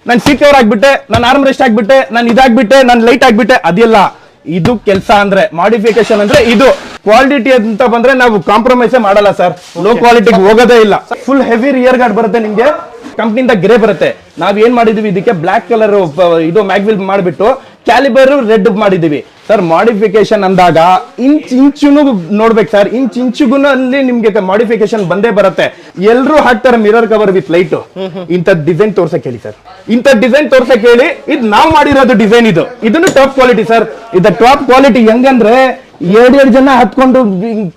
ನಾನು seat cover ಆಗ್ಬಿಟ್ಟೆ, ನಾನು ಆರ್ಮ್ ರೆಸ್ಟ್ ಆಗ್ಬಿಟ್ಟೆ, ನಾನು ಇದಾಗ್ಬಿಟ್ಟೆ, ನಾನು ಲೈಟ್ ಆಗ್ಬಿಟ್ಟೆ, ಅದೆಲ್ಲ ಇದು ಕೆಲಸ ಅಂದ್ರೆ ಮಾಡಿಫಿಕೇಶನ್ ಅಂದ್ರೆ ಇದು. ಕ್ವಾಲಿಟಿ ಅಂತ ಬಂದ್ರೆ ನಾವು ಕಾಂಪ್ರಮೈಸ್ ಮಾಡಲ್ಲ ಸರ್, ಲೋ ಕ್ವಾಲಿಟಿಗೆ ಹೋಗೋದೇ ಇಲ್ಲ. ಫುಲ್ ಹೆವಿ ರಿಯರ್ ಗಾರ್ಡ್ ಬರುತ್ತೆ ನಿಮ್ಗೆ, ಕಂಪ್ನಿಯಿಂದ ಗ್ರೇ ಬರುತ್ತೆ. ನಾವ್ ಏನ್ ಮಾಡಿದೀವಿ ಇದಕ್ಕೆ ಬ್ಲಾಕ್ ಕಲರ್ ಇದು ಮ್ಯಾಗ್ವಿಲ್ ಮಾಡಿಬಿಟ್ಟು ಕ್ಯಾಲಿಬರ್ ರೆಡ್ ಮಾಡಿದೀವಿ ಸರ್. ಮಾಡಿಫಿಕೇಶನ್ ಅಂದಾಗ ಇಂಚುನು ನೋಡ್ಬೇಕು ಸರ್, ಇಂಚುಗೂ ಅಲ್ಲಿ ನಿಮ್ಗೆ ಮಾಡಿಫಿಕೇಶನ್ ಬಂದೇ ಬರುತ್ತೆ. ಎಲ್ರು ಹಾಕ್ತಾರೆ ಮಿರರ್ ಕವರ್ ವಿತ್ ಲೈಟ್. ಇಂಥ ಡಿಸೈನ್ ತೋರ್ಸಕ್ ಹೇಳಿ ಸರ್, ಇಂಥ ಡಿಸೈನ್ ತೋರ್ಸಕ್ ಹೇಳಿ. ಇದು ನಾವ್ ಮಾಡಿರೋದು ಡಿಸೈನ್, ಇದನ್ನು ಟಾಪ್ ಕ್ವಾಲಿಟಿ ಸರ್. ಇದು ಟಾಪ್ ಕ್ವಾಲಿಟಿ ಹೆಂಗಂದ್ರೆ ಎರಡೆರಡು ಜನ ಹತ್ಕೊಂಡು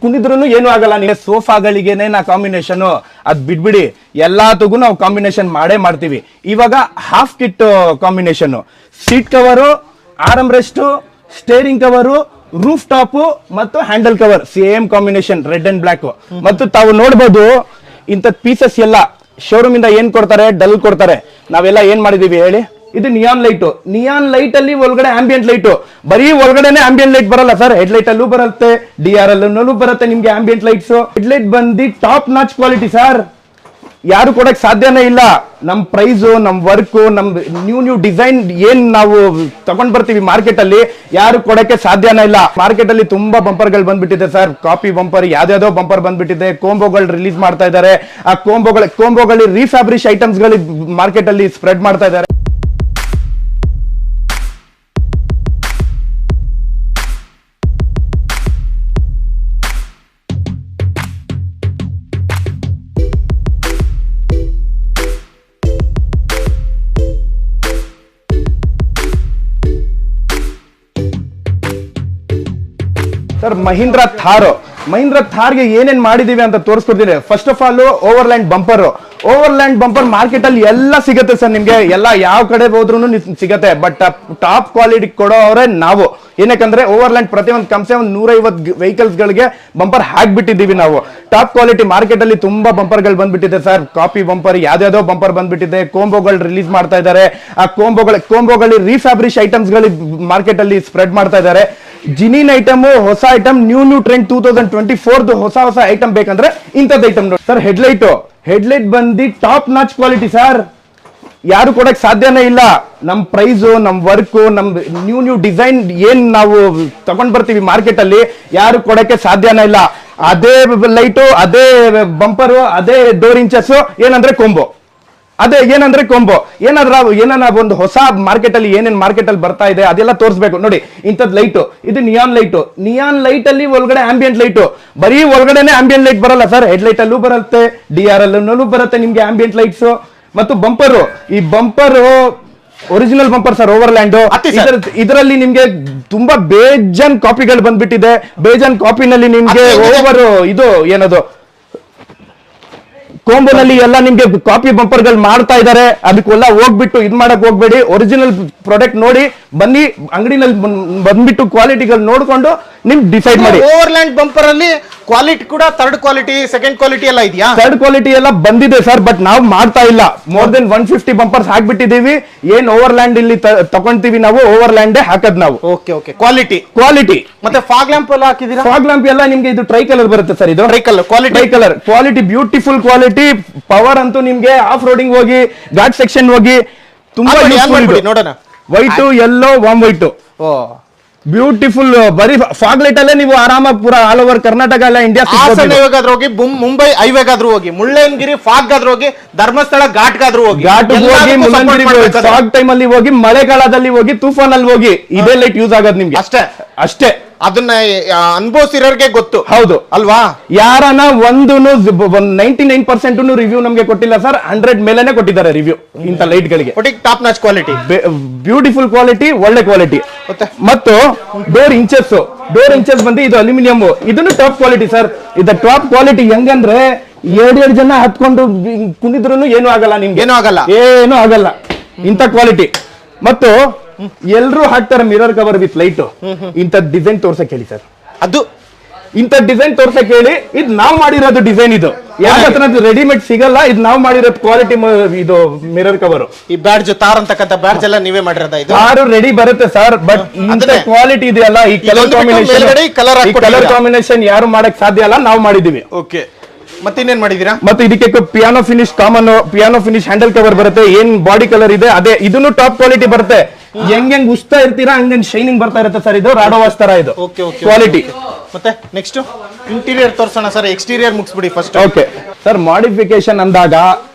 ಕುಣಿದ್ರು ಏನು ಆಗಲ್ಲ. ನೀವು ಸೋಫಾಗಳಿಗೆನೆ ನಾ ಕಾಂಬಿನೇಷನ್ ಅದ್ ಬಿಡ್ಬಿಡಿ, ಎಲ್ಲಾತಗೂ ನಾವು ಕಾಂಬಿನೇಷನ್ ಮಾಡೇ ಮಾಡ್ತೀವಿ. ಇವಾಗ half kit combination, seat cover, arm rest, steering cover, roof top ಮತ್ತು handle cover same combination red and black. ಮತ್ತು ತಾವು ನೋಡ್ಬೋದು ಇಂಥ ಪೀಸಸ್ ಎಲ್ಲ ಶೋರೂಮ್ ಇಂದ ಏನ್ ಕೊಡ್ತಾರೆ, ಡಲ್ ಕೊಡ್ತಾರೆ. ನಾವೆಲ್ಲ ಏನ್ ಮಾಡಿದೀವಿ ಹೇಳಿ, ಇದು ನಿಯಾನ್ ಲೈಟ್. ನಿಯಾನ್ ಲೈಟ್ ಅಲ್ಲಿ ಒಳಗಡೆ ಆಂಬಿಯಂಟ್ ಲೈಟ್, ಬರೀ ಒಳಗಡೆನೆ ಆಂಬಿಯಂಟ್ ಲೈಟ್ ಬರಲ್ಲ ಸರ್, ಹೆಡ್ ಲೈಟ್ ಅಲ್ಲೂ ಬರುತ್ತೆ, DRL ಅಲ್ಲೂ ಬರುತ್ತೆ ನಿಮ್ಗೆ ಆಂಬಿಯಂಟ್ ಲೈಟ್ಸ್. ಹೆಡ್ ಲೈಟ್ ಬಂದು ಟಾಪ್ ನಾಚ್ ಕ್ವಾಲಿಟಿ ಸರ್, ಯಾರು ಕೊಡಕ್ ಸಾಧ್ಯನೇ ಇಲ್ಲ. ನಮ್ ಪ್ರೈಸ್, ನಮ್ ವರ್ಕ್, ನಮ್ ನ್ಯೂ ಡಿಸೈನ್ ಏನ್ ನಾವು ತಗೊಂಡ್ ಬರ್ತೀವಿ ಮಾರ್ಕೆಟ್ ಅಲ್ಲಿ, ಯಾರು ಕೊಡಕ್ಕೆ ಸಾಧ್ಯನೇ ಇಲ್ಲ. ಮಾರ್ಕೆಟ್ ಅಲ್ಲಿ ತುಂಬಾ ಬಂಪರ್ಗಳು ಬಂದ್ಬಿಟ್ಟಿದೆ ಸರ್, ಕಾಪಿ ಬಂಪರ್, ಯಾವ್ದಾವ್ದೋ ಬಂಪರ್ ಬಂದ್ಬಿಟ್ಟಿದೆ. ಕೋಂಬೋಗಳು ರಿಲೀಸ್ ಮಾಡ್ತಾ ಇದ್ದಾರೆ. ಆ ಕೋಂಬೋಗಳು ರೀಫ್ಯಾಬ್ರಿಶ್ ಐಟಮ್ಸ್ ಗಳು ಮಾರ್ಕೆಟ್ ಅಲ್ಲಿ ಸ್ಪ್ರೆಡ್ ಮಾಡ್ತಾ ಇದ್ದಾರೆ. ಸರ್ ಮಹೀಂದ್ರ ಥಾರ್ಗೆ ಏನೇನ್ ಮಾಡಿದೀವಿ ಅಂತ ತೋರಿಸ್ಕೊಡ್ತೀನಿ. First of all overland bumper market ಅಲ್ಲಿ ಎಲ್ಲ ಸಿಗುತ್ತೆ ಸರ್ ನಿಮ್ಗೆ, ಎಲ್ಲ ಯಾವ ಕಡೆ ಹೋದ್ರೂ ಸಿಗತ್ತೆ. ಬಟ್ ಟಾಪ್ ಕ್ವಾಲಿಟಿ ಕೊಡೋವ್ರೆ ನಾವು. ಏನಕ್ಕಂದ್ರೆ ಓವರ್ಲ್ಯಾಂಡ್ ಪ್ರತಿಯೊಂದು ಕಮ್ಸೆ ಒಂದು 150 ವೆಹಿಕಲ್ಸ್ ಗಳಿಗೆ ಬಂಪರ್ ಹಾಕ್ಬಿಟ್ಟಿದೀವಿ ನಾವು. ಟಾಪ್ ಕ್ವಾಲಿಟಿ ಮಾರ್ಕೆಟ್ ಅಲ್ಲಿ ತುಂಬಾ ಬಂಪರ್ಗಳು ಬಂದ್ಬಿಟ್ಟಿದೆ ಸರ್, ಕಾಪಿ ಬಂಪರ್, ಯಾವ್ದಾವ್ದೋ ಬಂಪರ್ ಬಂದ್ಬಿಟ್ಟಿದೆ. ಕೋಂಬೋಗಳು ರಿಲೀಸ್ ಮಾಡ್ತಾ ಇದ್ದಾರೆ. ಆ ಕೋಂಬೋಗಳು ರೀಫ್ಯಾಬ್ರಿಶ್ ಐಟಮ್ಸ್ ಗಳು ಮಾರ್ಕೆಟ್ ಅಲ್ಲಿ ಸ್ಪ್ರೆಡ್ ಮಾಡ್ತಾ ಇದ್ದಾರೆ. ಜಿನಿನ್ ಐಟಮ್, ಹೊಸ ಐಟಮ್, ನ್ಯೂ ಟ್ರೆಂಡ್ 2024 ಹೊಸ ಐಟಮ್ ಬೇಕಂದ್ರೆ ಇಂಥದ್ದು ಐಟಮ್ ನೋಡಿ ಸರ್. ಹೆಡ್ ಲೈಟ್ ಬಂದು ಟಾಪ್ ನಾಚ್ ಕ್ವಾಲಿಟಿ ಸರ್, ಯಾರು ಕೊಡಕ್ ಸಾಧ್ಯನೇ ಇಲ್ಲ. ನಮ್ ಪ್ರೈಸ್, ನಮ್ ವರ್ಕ್, ನಮ್ ನ್ಯೂ ಡಿಸೈನ್ ಏನ್ ನಾವು ತಗೊಂಡ್ ಬರ್ತೀವಿ ಮಾರ್ಕೆಟ್ ಅಲ್ಲಿ, ಯಾರು ಕೊಡಕ್ಕೆ ಸಾಧ್ಯನೇ ಇಲ್ಲ. ಅದೇ ಲೈಟು, ಅದೇ ಬಂಪರು, ಅದೇ ಡೋರ್ ಇಂಚಸ್, ಏನಂದ್ರೆ ಕೊಂಬೋ. ಏನಾದ್ರ ಒಂದು ಹೊಸ ಮಾರ್ಕೆಟ್ ಅಲ್ಲಿ ಏನೇನ್ ಮಾರ್ಕೆಟ್ ಅಲ್ಲಿ ಬರ್ತಾ ಇದೆ ಅದೆಲ್ಲ ತೋರಿಸ್ಬೇಕು ನೋಡಿ. ಇಂಥದ್ ಲೈಟ್, ಇದು ನಿಯಾನ್ ಲೈಟ್ ಅಲ್ಲಿ ಒಳಗಡೆ ಆಂಬಿಯಂಟ್ ಲೈಟ್, ಬರೀ ಒಳಗಡೆನೆ ಆಂಬಿಯಂಟ್ ಲೈಟ್ ಬರಲ್ಲ ಸರ್, ಹೆಡ್ ಲೈಟ್ ಅಲ್ಲೂ ಬರುತ್ತೆ, DRL ಅಲ್ಲೂ ಬರುತ್ತೆ ನಿಮ್ಗೆ ಆಂಬಿಯಂಟ್ ಲೈಟ್ಸ್. ಮತ್ತು ಬಂಪರು, ಈ ಬಂಪರು ಒರಿಜಿನಲ್ ಬಂಪರ್ ಸರ್, ಓವರ್ಲ್ಯಾಂಡ್. ಇದರಲ್ಲಿ ನಿಮ್ಗೆ ತುಂಬಾ ಬೇಜಾನ್ ಕಾಪಿಗಳು ಬಂದ್ಬಿಟ್ಟಿದೆ. ಬೇಜಾನ್ ಕಾಪಿನಲ್ಲಿ ನಿಮ್ಗೆ ಇದು ಏನದು ಕೋಂಬೋನಲ್ಲಿ ಎಲ್ಲ ನಿಮ್ಗೆ ಕಾಪಿ ಬಂಪರ್ಗಳು ಮಾಡ್ತಾ ಇದ್ದಾರೆ. ಅದಕ್ಕೆಲ್ಲ ಹೋಗ್ಬಿಟ್ಟು ಇದ್ ಮಾಡಕ್ ಹೋಗ್ಬೇಡಿ. ಒರಿಜಿನಲ್ ಪ್ರಾಡಕ್ಟ್ ನೋಡಿ ಬನ್ನಿ, ಅಂಗಡಿನಲ್ಲಿ ಬಂದ್ಬಿಟ್ಟು ಕ್ವಾಲಿಟಿಗಳು ನೋಡ್ಕೊಂಡು ನಿಮ್ ಡಿಸೈಡ್ ಮಾಡಿ. ಓವರ್ಲ್ಯಾಂಡ್ ಬಂಪರ್ ಅಲ್ಲಿ ಕ್ವಾಲಿಟಿ ಕೂಡ ಥರ್ಡ್ ಕ್ವಾಲಿಟಿ, ಸೆಕೆಂಡ್ ಕ್ವಾಲಿಟಿ ಎಲ್ಲ ಇದೆಯಾ? ಥರ್ಡ್ ಕ್ವಾಲಿಟಿ ಎಲ್ಲ ಬಂದಿದೆ ಸರ್, ಬಟ್ ನಾವು ಮಾಡ್ತಾ ಇಲ್ಲ. More than 150 bumpers ಹಾಕ್ಬಿಟ್ಟಿದೀವಿ. ಏನ್ ಓವರ್ಲ್ಯಾಂಡ್ ಇಲ್ಲಿ ತಗೊಂತೀವಿ ನಾವು, ಓವರ್ಲ್ಯಾಂಡ್ ಹಾಕದ್ ನಾವು. ಓಕೆ ಕ್ವಾಲಿಟಿ ಮತ್ತೆ ಫಾಗ್ ಲ್ಯಾಂಪ್ ಎಲ್ಲ ಹಾಕಿದೀರಾ? ಫಾಗ್ ಲ್ಯಾಂಪ್ ಎಲ್ಲ ನಿಮ್ಗೆ ಇದು ಟ್ರೈ ಕಲರ್ ಬರುತ್ತೆ ಸರ್. ಇದು try colour quality, beautiful quality. Power ಅಂತೂ ನಿಮ್ಗೆ ಆಫ್ ರೋಡಿಂಗ್ ಹೋಗಿ, ಘಾಟ್ ಸೆಕ್ಷನ್ ಹೋಗಿ ತುಂಬಾ ನೋಡೋಣ. White, yellow, warm white, beautiful. ಬರೀ ಫಾಗ್ ಲೈಟ್ ಅಲ್ಲೇ ನೀವು ಆರಾಮಾಗಿ ಪೂರಾ ಆಲ್ ಓವರ್ ಕರ್ನಾಟಕ ಎಲ್ಲ ಇಂಡಿಯಾ, ಹಾಸನಗಾದ್ರೂ ಹೋಗಿ, ಮುಂಬೈ ಹೈವೇಗಾದ್ರೂ ಹೋಗಿ, ಮುಳ್ಳಯ್ಯನಗಿರಿ ಫಾಗ್ ಗಾದ್ರೂ ಹೋಗಿ, ಧರ್ಮಸ್ಥಳ ಘಾಟ್ಗಾದ್ರೂ ಹೋಗಿ, ಮುಳ್ಳಯ್ಯನಗಿರಿ ಫಾಗ್ ಟೈಮ್ ಅಲ್ಲಿ ಹೋಗಿ, ಮಳೆಗಾಲದಲ್ಲಿ ಹೋಗಿ, ತೂಫಾನ್ ಅಲ್ಲಿ ಹೋಗಿ, ಇದೇ ಲೈಟ್ ಯೂಸ್ ಆಗೋದು ನಿಮ್ಗೆ. ಅಷ್ಟೇ ಅದನ್ನ ಅನುಭವಿಸಿರೋರ್ಗೆ ಗೊತ್ತು. ಹೌದು ಅಲ್ವಾ? ಯಾರನ 99% ರಿವ್ಯೂ ನಮ್ಗೆ ಕೊಟ್ಟಿಲ್ಲ ಸರ್, 100 ಮೇಲೆನೆ ಕೊಟ್ಟಿದ್ದಾರೆ ರಿವ್ಯೂ ಇಂತ ಲೈಟ್ ಗಳಿಗೆ. Top notch quality, beautiful quality, ಒಳ್ಳೆ ಕ್ವಾಲಿಟಿ. ಮತ್ತು ಡೋರ್ ಇಂಚಸ್ ಬಂದು ಇದು ಅಲ್ಯೂಮಿನಿಯಂ, ಇದನ್ನು ಟಾಪ್ ಕ್ವಾಲಿಟಿ ಸರ್. ಇದು ಟಾಪ್ ಕ್ವಾಲಿಟಿ ಹೆಂಗಂದ್ರೆ ಎರಡೆರಡು ಜನ ಹತ್ಕೊಂಡು ಕುಣಿದ್ರು ಏನು ಆಗಲ್ಲ ನಿಮ್ಗೆ, ಏನು ಆಗಲ್ಲ ಇಂಥ ಕ್ವಾಲಿಟಿ. ಮತ್ತು ಎಲ್ರು ಹಾಕ್ತಾರೆ ಮಿರರ್ ಕವರ್ ವಿತ್ ಲೈಟ್. ಇಂಥ ಡಿಸೈನ್ ತೋರ್ಸಕ್ ಹೇಳಿ ಸರ್, ಅದು ಇಂಥ ಡಿಸೈನ್ ತೋರ್ಸಕ್ ಹೇಳಿ. ಇದು ನಾವು ಮಾಡಿರೋದು ಡಿಸೈನ್, ಇದು ಯಾವ ಹತ್ರ ರೆಡಿಮೇಡ್ ಸಿಗಲ್ಲ. ಇದು ನಾವು ಮಾಡಿರೋದು ಕ್ವಾಲಿಟಿ ಇದು ಮಿರರ್ ಕವರ್. ಈ ಬ್ಯಾಡ್ಜ್, ತಾರ್ ಅಂತಕ್ಕಂಥ ಬ್ಯಾಡ್ಜ್ ಎಲ್ಲ ನೀವೇ ಮಾಡಿರೋದ? ಇದು ತಾರು ರೆಡಿ ಬರುತ್ತೆ ಸರ್, ಬಟ್ ಇಂಥ ಕ್ವಾಲಿಟಿ ಇದೆಯಲ್ಲ, ಈ ಕಲರ್ ಕಾಂಬಿನೇಷನ್ ಯಾರು ಮಾಡಕ್ ಸಾಧ್ಯ ಅಲ್ಲ, ನಾವು ಮಾಡಿದೀವಿ. ಓಕೆ. ಮತ್ತೆ ಇನ್ನೇನ್ ಮಾಡಿದೀರಾ? ಮತ್ತೆ ಇದಕ್ಕೆ piano finish common, piano finish handle cover ಬರುತ್ತೆ, ಏನ್ ಬಾಡಿ ಕಲರ್ ಇದೆ ಅದೇ, ಇದನ್ನು ಟಾಪ್ ಕ್ವಾಲಿಟಿ ಬರುತ್ತೆ. ಹೆಂಗ್ ಉಸ್ತಾ ಇರ್ತೀರಾ ಹಂಗ ಶೈನಿಂಗ್ ಬರ್ತಾ ಇರುತ್ತೆ ಸರ್. ಇದು ರಾಡೋವಾಸ್ ತರ ಇದು ಕ್ವಾಲಿಟಿ. ಮತ್ತೆ ನೆಕ್ಸ್ಟ್ ಇಂಟೀರಿಯರ್ ತೋರ್ಸೋಣ ಸರ್. ಎಕ್ಸ್ಟೀರಿಯರ್ ಮುಗಿಸ್ಬಿಡಿ ಫಸ್ಟ್. ಓಕೆ ಸರ್, ಮಾಡಿಫಿಕೇಶನ್ ಅಂದಾಗ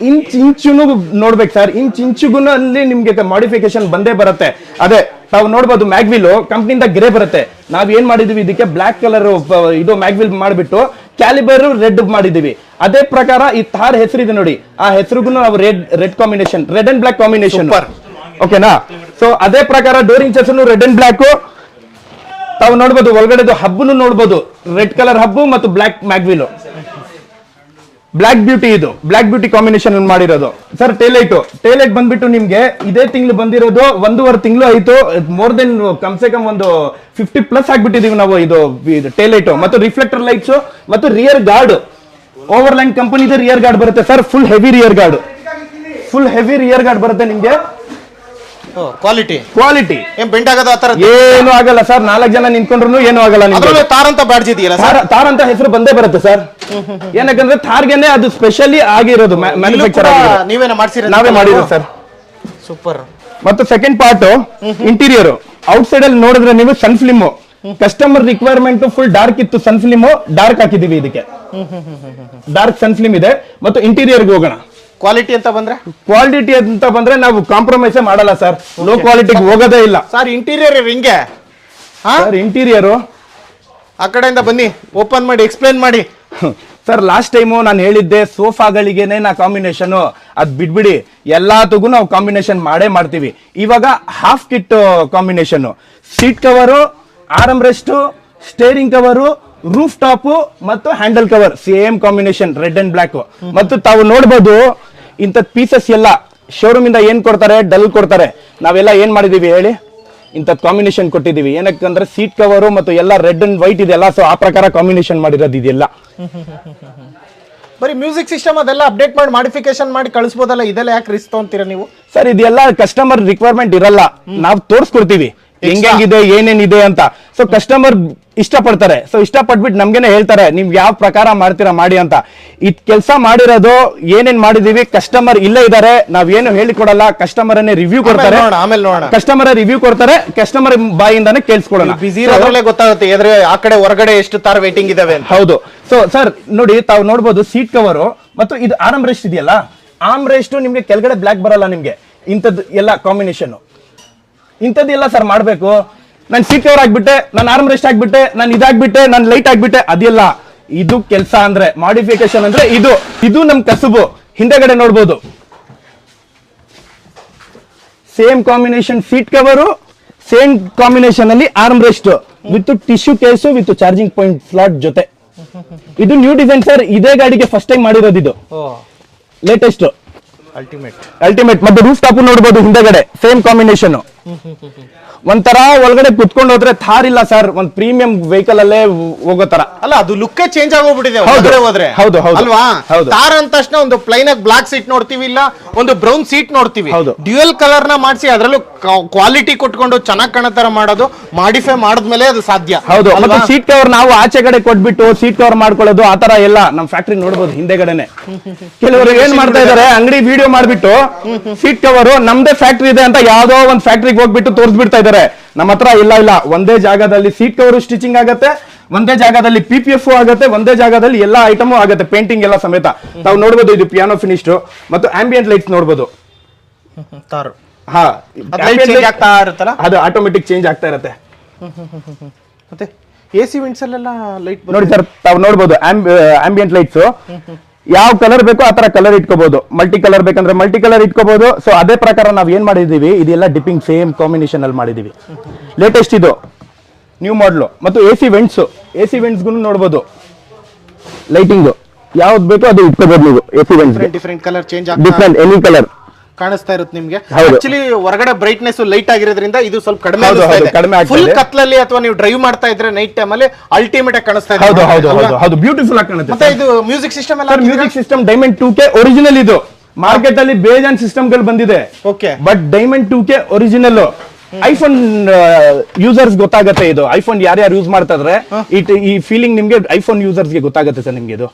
ಇಂಚುನು ನೋಡ್ಬೇಕು ಸರ್. ಇಂಚುಗೂ ಅಲ್ಲಿ ನಿಮ್ಗೆ ಮಾಡಿಫಿಕೇಶನ್ ಬಂದೇ ಬರುತ್ತೆ. ಅದೇ ತಾವು ನೋಡ್ಬೋದು, ಮ್ಯಾಗ್ವಿಲ್ ಕಂಪ್ನಿಯಿಂದ ಗ್ರೇ ಬರುತ್ತೆ. ನಾವ್ ಏನ್ ಮಾಡಿದೀವಿ, ಇದಕ್ಕೆ ಬ್ಲಾಕ್ ಕಲರ್ ಇದು ಮ್ಯಾಗ್ವಿಲ್ ಮಾಡ್ಬಿಟ್ಟು ಕ್ಯಾಲಿಬರ್ ರೆಡ್ ಮಾಡಿದೀವಿ. ಅದೇ ಪ್ರಕಾರ ಈ ಥಾರ್ ಹೆಸರಿದೆ ನೋಡಿ, ಆ ಹೆಸರಿಗೂ ನಾವು red combination, red and block combination. ಓಕೆನಾ? ಸೊ ಅದೇ ಪ್ರಕಾರ door inches red and block ತಾವು ನೋಡ್ಬೋದು. ಒಳಗಡೆದು ಹಬ್ಬನು ನೋಡ್ಬೋದು, ರೆಡ್ ಕಲರ್ ಹಬ್ಬು ಮತ್ತು ಬ್ಲಾಕ್ ಮ್ಯಾಗ್ವಿಲ್. ಬ್ಲಾಕ್ ಬ್ಯೂಟಿ, ಇದು ಬ್ಲಾಕ್ ಬ್ಯೂಟಿ ಕಾಂಬಿನೇಷನ್ ಮಾಡಿರೋದು ಸರ್. ಟೇಲೈಟ್ ಬಂದ್ಬಿಟ್ಟು ನಿಮ್ಗೆ ಇದೇ ತಿಂಗಳು ಬಂದಿರೋದು, 1.5 ತಿಂಗಳು ಆಯ್ತು. ಮೋರ್ ದೆನ್ ಕಮ್ಸೆ ಕಮ್ ಒಂದು 50+ ಆಗ್ಬಿಟ್ಟಿದೀವಿ ನಾವು. ಇದು ಟೇಲೈಟ್ ಮತ್ತು ರಿಫ್ಲೆಕ್ಟರ್ ಲೈಟ್ಸ್ ಮತ್ತು ರಿಯರ್ ಗಾರ್ಡ್, ಓವರ್ಲ್ಯಾಂಡ್ ಕಂಪನಿದ ರಿಯರ್ ಗಾರ್ಡ್ ಬರುತ್ತೆ sir. Full heavy rear guard ಬರುತ್ತೆ ನಿಮ್ಗೆ. ಕ್ವಾಲಿಟಿ ಏನ್ ಬೆಂಡ್ ಆಗೋದು ಆತರ ಏನು ಆಗಲ್ಲ ಸರ್. 4 ಜನ ನಿಂತ್ಕೊಂಡ್ರು ಏನು ಆಗಲ್ಲ. ನಿಮ್ಗೆ ತಾರ್ ಅಂತ ಬ್ಯಾಡ್ಜ್ ಇದೆಯಲ್ಲ ಸರ್, ತಾರ್ ಅಂತ ಹೆಸರು ಬಂದೇ ಬರುತ್ತೆ ಸರ್. ಏನಕ್ಕಂದ್ರೆ ಥಾರ್ಗೆನೆ ಅದು ಸ್ಪೆಷಲಿ ಆಗಿರೋದು, ಮ್ಯಾನುಫ್ಯಾಕ್ಚರ್ ನೀವೇನ ಮಾಡ್ಸಿರ? ನಾವೇ ಮಾಡಿರೋದು ಸರ್. ಸೂಪರ್. ಮತ್ತು second part interior. Outside ಅಲ್ಲಿ ನೋಡಿದ್ರೆ ನೀವು sun film, customer requirement full dark ಇತ್ತು. ಸನ್ ಫಿಲ್ಮ್ ಡಾರ್ಕ್ ಹಾಕಿದೀವಿ ಇದಕ್ಕೆ, ಡಾರ್ಕ್ ಸನ್ ಫಿಲ್ಮ್ ಇದೆ. ಮತ್ತು ಇಂಟೀರಿಯರ್ಗೆ ಹೋಗೋಣ. ಕ್ವಾಲಿಟಿ ಅಂತ ಬಂದ್ರೆ ನಾವು ಕಾಂಪ್ರಮೈಸ್ ಮಾಡಲ್ಲ ಸರ್. ಲೋ ಕ್ವಾಲಿಟಿಗೆ ಹೋಗೋದೇ ಇಲ್ಲ ಸರ್. ಇಂಟೀರಿಯರ್ ಹಿಂಗೆ ಸರ್. ಇಂಟೀರಿಯರ್ ಆ ಕಡೆಯಿಂದ ಬನ್ನಿ, ಓಪನ್ ಮಾಡಿ ಎಕ್ಸ್ಪ್ಲೈನ್ ಮಾಡಿ ಸರ್. ಲಾಸ್ಟ್ ಟೈಮು ನಾನು ಹೇಳಿದ್ದೆ ಸೋಫಾಗಳಿಗೇನೆ ನಾ ಕಾಂಬಿನೇಷನ್, ಅದ್ ಬಿಡ್ಬಿಡಿ, ಎಲ್ಲಾತಗೂ ನಾವು ಕಾಂಬಿನೇಷನ್ ಮಾಡ್ತೀವಿ. ಇವಾಗ half kit combination, seat cover, arm rest, steering cover, roof top ಮತ್ತು handle cover same combination, red and black. ಮತ್ತು ತಾವು ನೋಡ್ಬೋದು ಇಂಥ ಪೀಸಸ್ ಎಲ್ಲ ಶೋರೂಮ್ ಇಂದ ಏನ್ ಕೊಡ್ತಾರೆ, ಡಲ್ ಕೊಡ್ತಾರೆ. ನಾವೆಲ್ಲ ಏನ್ ಮಾಡಿದೀವಿ ಹೇಳಿ, ಇಂಥದ್ ಕಾಂಬಿನೇಷನ್ ಕೊಟ್ಟಿದೀವಿ. ಏನಕ್ಕಂದ್ರೆ ಸೀಟ್ ಕವರು ಮತ್ತು ಎಲ್ಲ ರೆಡ್ ಅಂಡ್ ವೈಟ್ ಇದೆಲ್ಲ, ಸೊ ಆ ಪ್ರಕಾರ ಕಾಂಬಿನೇಷನ್ ಮಾಡಿರೋದು ಇದೆಲ್ಲ. ಬರೀ ಮ್ಯೂಸಿಕ್ ಸಿಸ್ಟಮ್ ಅದೆಲ್ಲ ಅಪ್ಡೇಟ್ ಮಾಡಿ ಮಾಡಿಫಿಕೇಶನ್ ಮಾಡಿ ಕಳಿಸಬಹುದಲ್ಲ, ಇದೆಲ್ಲ ಯಾಕೆ ರಿಸ್ಕ್ ತಗೊಂತೀರಾ ನೀವು ಸರ್? ಇದೆಲ್ಲ ಕಸ್ಟಮರ್ ರಿಕ್ವೈರ್ಮೆಂಟ್ ಇರಲ್ಲ, ನಾವು ತೋರಿಸ್ಕೊಡ್ತೀವಿ ಹೆಂಗಿದೆ ಏನೇನಿದೆ ಅಂತ. ಸೊ ಕಸ್ಟಮರ್ ಇಷ್ಟಪಡ್ತಾರೆ. ಸೊ ಇಷ್ಟಪಟ್ಬಿಟ್ಟು ನಮ್ಗೇನೆ ಹೇಳ್ತಾರೆ, ನೀವ್ ಯಾವ ಪ್ರಕಾರ ಮಾಡ್ತೀರಾ ಮಾಡಿ ಅಂತ. ಇದ್ ಕೆಲಸ ಮಾಡಿರೋದು ಏನೇನ್ ಮಾಡಿದೀವಿ, ಕಸ್ಟಮರ್ ಇಲ್ಲೇ ಇದಾರೆ, ನಾವೇನು ಹೇಳಿಕೊಡಲ್ಲ. ಕಸ್ಟಮರ್ ರಿವ್ಯೂ ಕೊಡ್ತಾರೆ, ಕಸ್ಟಮರ್ ರಿವ್ಯೂ ಕೊಡ್ತಾರೆ, ಕಸ್ಟಮರ್ ಬಾಯಿಂದಾನೆ ಕೇಳಿಸ್ಕೊಡೋಣ. ಬಿಸಿ ಇರೋದ್ರಲ್ಲೇ ಗೊತ್ತಾಗುತ್ತೆ ಎದ್ರೆ ಆ ಕಡೆ ಹೊರಗಡೆ ಎಷ್ಟು ತಾರ್ ವೇಟಿಂಗ್ ಇದಾವೆ ಅಂತ. ಹೌದು. ಸೊ ಸರ್ ನೋಡಿ, ತಾವು ನೋಡ್ಬೋದು ಸೀಟ್ ಕವರು ಮತ್ತು ಇದು ಆರ್ಮ್ ರೆಸ್ಟ್ ಇದೆಯಲ್ಲ, ಆರ್ಮ್ ರೆಸ್ಟ್ ನಿಮ್ಗೆ ಕೆಳಗಡೆ ಬ್ಲಾಕ್ ಬರಲ್ಲ. ನಿಮ್ಗೆ ಇಂಥದ್ದು ಎಲ್ಲ ಕಾಂಬಿನೇಷನ್ ಇಂಥದ್ದೆಲ್ಲ ಸರ್ ಮಾಡ್ಬೇಕು. ನಾನು ಸೀಟ್ ಕವರ್ ಆಗ್ಬಿಟ್ಟೆ, ನಾನು ಆರ್ಮ್ ರೆಸ್ಟ್ ಆಗ್ಬಿಟ್ಟೆ, ನಾನು ಇದಾಗ್ಬಿಟ್ಟೆ, ನಾನು ಲೈಟ್ ಆಗ್ಬಿಟ್ಟೆ, ಅದೆಲ್ಲ ಇದು ಕೆಲಸ ಅಂದ್ರೆ, ಮಾಡಿಫಿಕೇಶನ್ ಅಂದ್ರೆ ಇದು ನಮ್ ಕಸುಬು. ಹಿಂದೆಗಡೆ ನೋಡ್ಬೋದು same combination seat cover, same combination ಅಲ್ಲಿ arm rest with tissue case with charging point slot ಜೊತೆ. ಇದು ನ್ಯೂ ಡಿಸೈನ್ ಸರ್. ಇದೇ ಗಾಡಿಗೆ ಫಸ್ಟ್ ಟೈಮ್ ಮಾಡಿರೋದು, ಇದು ಲೇಟೆಸ್ಟ್ ಅಲ್ಟಿಮೇಟ್. ಮತ್ತೆ ರೂಫ್ ಟಾಪ್ ನೋಡ್ಬೋದು ಹಿಂದೆಗಡೆ ಸೇಮ್ ಕಾಂಬಿನೇಷನ್. ಒಂಥರ ಒಳಗಡೆ ಕುತ್ಕೊಂಡು ಹೋದ್ರೆ ಥಾರ್ ಇಲ್ಲ ಸರ್, ಒಂದ್ ಪ್ರೀಮಿಯಂ ವೆಹಿಕಲ್ ಅಲ್ಲೇ ಹೋಗೋ ತರ ಅಲ್ಲ. ಅದು ಲುಕ್ ಚೇಂಜ್ ಆಗೋಗ್ಬಿಟ್ಟಿದೆ ಹೋದ್ರೆ. ಹೌದು ಅಲ್ವಾ? ತಾರ್ ಅಂದ ತಕ್ಷಣ ಒಂದು ಪ್ಲೈನ್ ಆಗಿ ಬ್ಲಾಕ್ ಸೀಟ್ ನೋಡ್ತೀವಿ, ಇಲ್ಲ ಒಂದು ಬ್ರೌನ್ ಸೀಟ್ ನೋಡ್ತೀವಿ. ಡ್ಯುಯಲ್ ಕಲರ್ ನ ಮಾಡಿಸಿ ಅದ್ರಲ್ಲೂ ಕ್ವಾಲಿಟಿ ಕೊಟ್ಕೊಂಡು ಚೆನ್ನಾಗಿ ಕಾಣೋ ತರ ಮಾಡೋದು, ಮಾಡಿಫೈ ಮಾಡಿದ್ಮೇಲೆ ಅದು ಸಾಧ್ಯ. ಹೌದು. ಮತ್ತೆ ಸೀಟ್ ಕವರ್ ನಾವು ಆಚೆ ಕಡೆ ಕೊಟ್ಬಿಟ್ಟು ಸೀಟ್ ಕವರ್ ಮಾಡ್ಕೊಳ್ಳೋದು ಆ ತರ ಎಲ್ಲ ನಮ್ ಫ್ಯಾಕ್ಟ್ರಿ ನೋಡ್ಬೋದು ಹಿಂದೆಗಡೆನೆ. ಕೆಲವರು ಏನ್ ಮಾಡ್ತಾ ಇದಾರೆ, ಅಂಗಡಿ ವಿಡಿಯೋ ಮಾಡ್ಬಿಟ್ಟು ಸೀಟ್ ಕವರ್ ನಮ್ದೇ ಫ್ಯಾಕ್ಟ್ರಿ ಇದೆ ಅಂತ ಯಾವ್ದೋ ಒಂದ್ ಫ್ಯಾಕ್ಟ್ರಿಗೆ ಹೋಗ್ಬಿಟ್ಟು ತೋರಿಸ್ಬಿಡ್ತಾ ಇದಾರೆ. ನಮ್ಮ ಹತ್ರ ಇಲ್ಲ, ಒಂದೇ ಜಾಗದಲ್ಲಿ ಸೀಟ್ ಕವರ್ ಸ್ಟಿಚಿಂಗ್ ಆಗತ್ತೆ, ಒಂದೇ ಜಾಗದಲ್ಲಿ PPF ಆಗುತ್ತೆ, ಒಂದೇ ಜಾಗದಲ್ಲಿ ಎಲ್ಲಾ ಐಟಮು ಆಗುತ್ತೆ, ಪೇಂಟಿಂಗ್ ಎಲ್ಲ ಸಮೇತ. ತಾವು ನೋಡ್ಬೋದು ಇದು ಪಿಯಾನೋ ಫಿನಿಶ್ಡ್ ಮತ್ತು ಆಂಬಿಯಂಟ್ ಲೈಟ್ಸ್ ನೋಡ್ಬೋದು. ಅದು ಆಟೋಮೆಟಿಕ್ ಚೇಂಜ್ ಆಗ್ತಾ ಇರುತ್ತೆ. ಮತ್ತೆ AC ವಿಂಡ್ಸ್ ಅಲ್ಲೆಲ್ಲ ಲೈಟ್ ನೋಡಿ ಸರ್, ತಾವು ನೋಡ್ಬೋದು ಆಂಬಿಯಂಟ್ ಲೈಟ್ಸ್ ಯಾವ ಕಲರ್ ಬೇಕೋ ಆ ತರ ಕಲರ್ ಇಟ್ಕೋಬಹುದು. ಮಲ್ಟಿ ಕಲರ್ ಬೇಕಂದ್ರೆ ಮಲ್ಟಿ ಕಲರ್ ಇಟ್ಕೋಬಹುದು. ಸೊ ಅದೇ ಪ್ರಕಾರ ನಾವ್ ಏನ್ ಮಾಡಿದೀವಿ, ಇದೆಲ್ಲ ಡಿಪ್ಪಿಂಗ್ ಸೇಮ್ ಕಾಂಬಿನೇಷನ್ ಅಲ್ಲಿ ಮಾಡಿದೀವಿ. ಲೇಟೆಸ್ಟ್ ಇದು ನ್ಯೂ ಮಾಡಲು. ಮತ್ತು AC ವೆಂಟ್ಸ್ ನೋಡ್ಬೋದು, ಲೈಟಿಂಗ್ ಯಾವ್ದು ಬೇಕೋ ಅದು ಇಟ್ಕೋಬಹುದು ನೀವು. AC vents different colour change different any colour ಕಾಣಿಸ್ತಾ ಇರುತ್ತೆ ನಿಮ್ಗೆ. ಆಕ್ಚುಲಿ ಹೊರಗಡೆ ಬ್ರೈಟ್ನೆಸ್ ಲೈಟ್ ಆಗಿರೋದ್ರಿಂದ ಇದು ಸ್ವಲ್ಪ ಕಡಿಮೆ ಫುಲ್ ಕತ್ಲಲ್ಲಿ ಅಥವಾ ನೀವು ಡ್ರೈವ್ ಮಾಡ್ತಾ ಇದ್ರೆ ನೈಟ್ ಟೈಮ್ ಅಲ್ಲಿ ಅಲ್ಟಿಮೇಟ್ ಆಗಿ ಕಾಣಿಸ್ತಾ ಇದೆ. ಹೌದು, ಬ್ಯೂಟಿಫುಲ್ ಆಗಿ ಕಾಣುತ್ತೆ. ಮತ್ತೆ ಇದು ಮ್ಯೂಸಿಕ್ ಸಿಸ್ಟಮ್ ಎಲ್ಲ, music system diamond 2K original. ಇದು ಮಾರ್ಕೆಟ್ ಅಲ್ಲಿ ಬೇಜಾನ್ ಸಿಸ್ಟಮ್ ಗಳು ಬಂದಿದೆ, okay, but diamond 2K original. IPhone users ಗೊತ್ತಾಗತ್ತೆ ಇದು. ಐಫೋನ್ ಯಾರ್ಯಾರು ಯೂಸ್ ಮಾಡ್ತಾ ಇದ್ರೆ ಈ ಫೀಲಿಂಗ್ ನಿಮ್ಗೆ ಐಫೋನ್ ಯೂಸರ್ಸ್ ಗೆ ಗೊತ್ತಾಗುತ್ತೆ ಸರ್ ನಿಮ್ಗೆ ಇದು.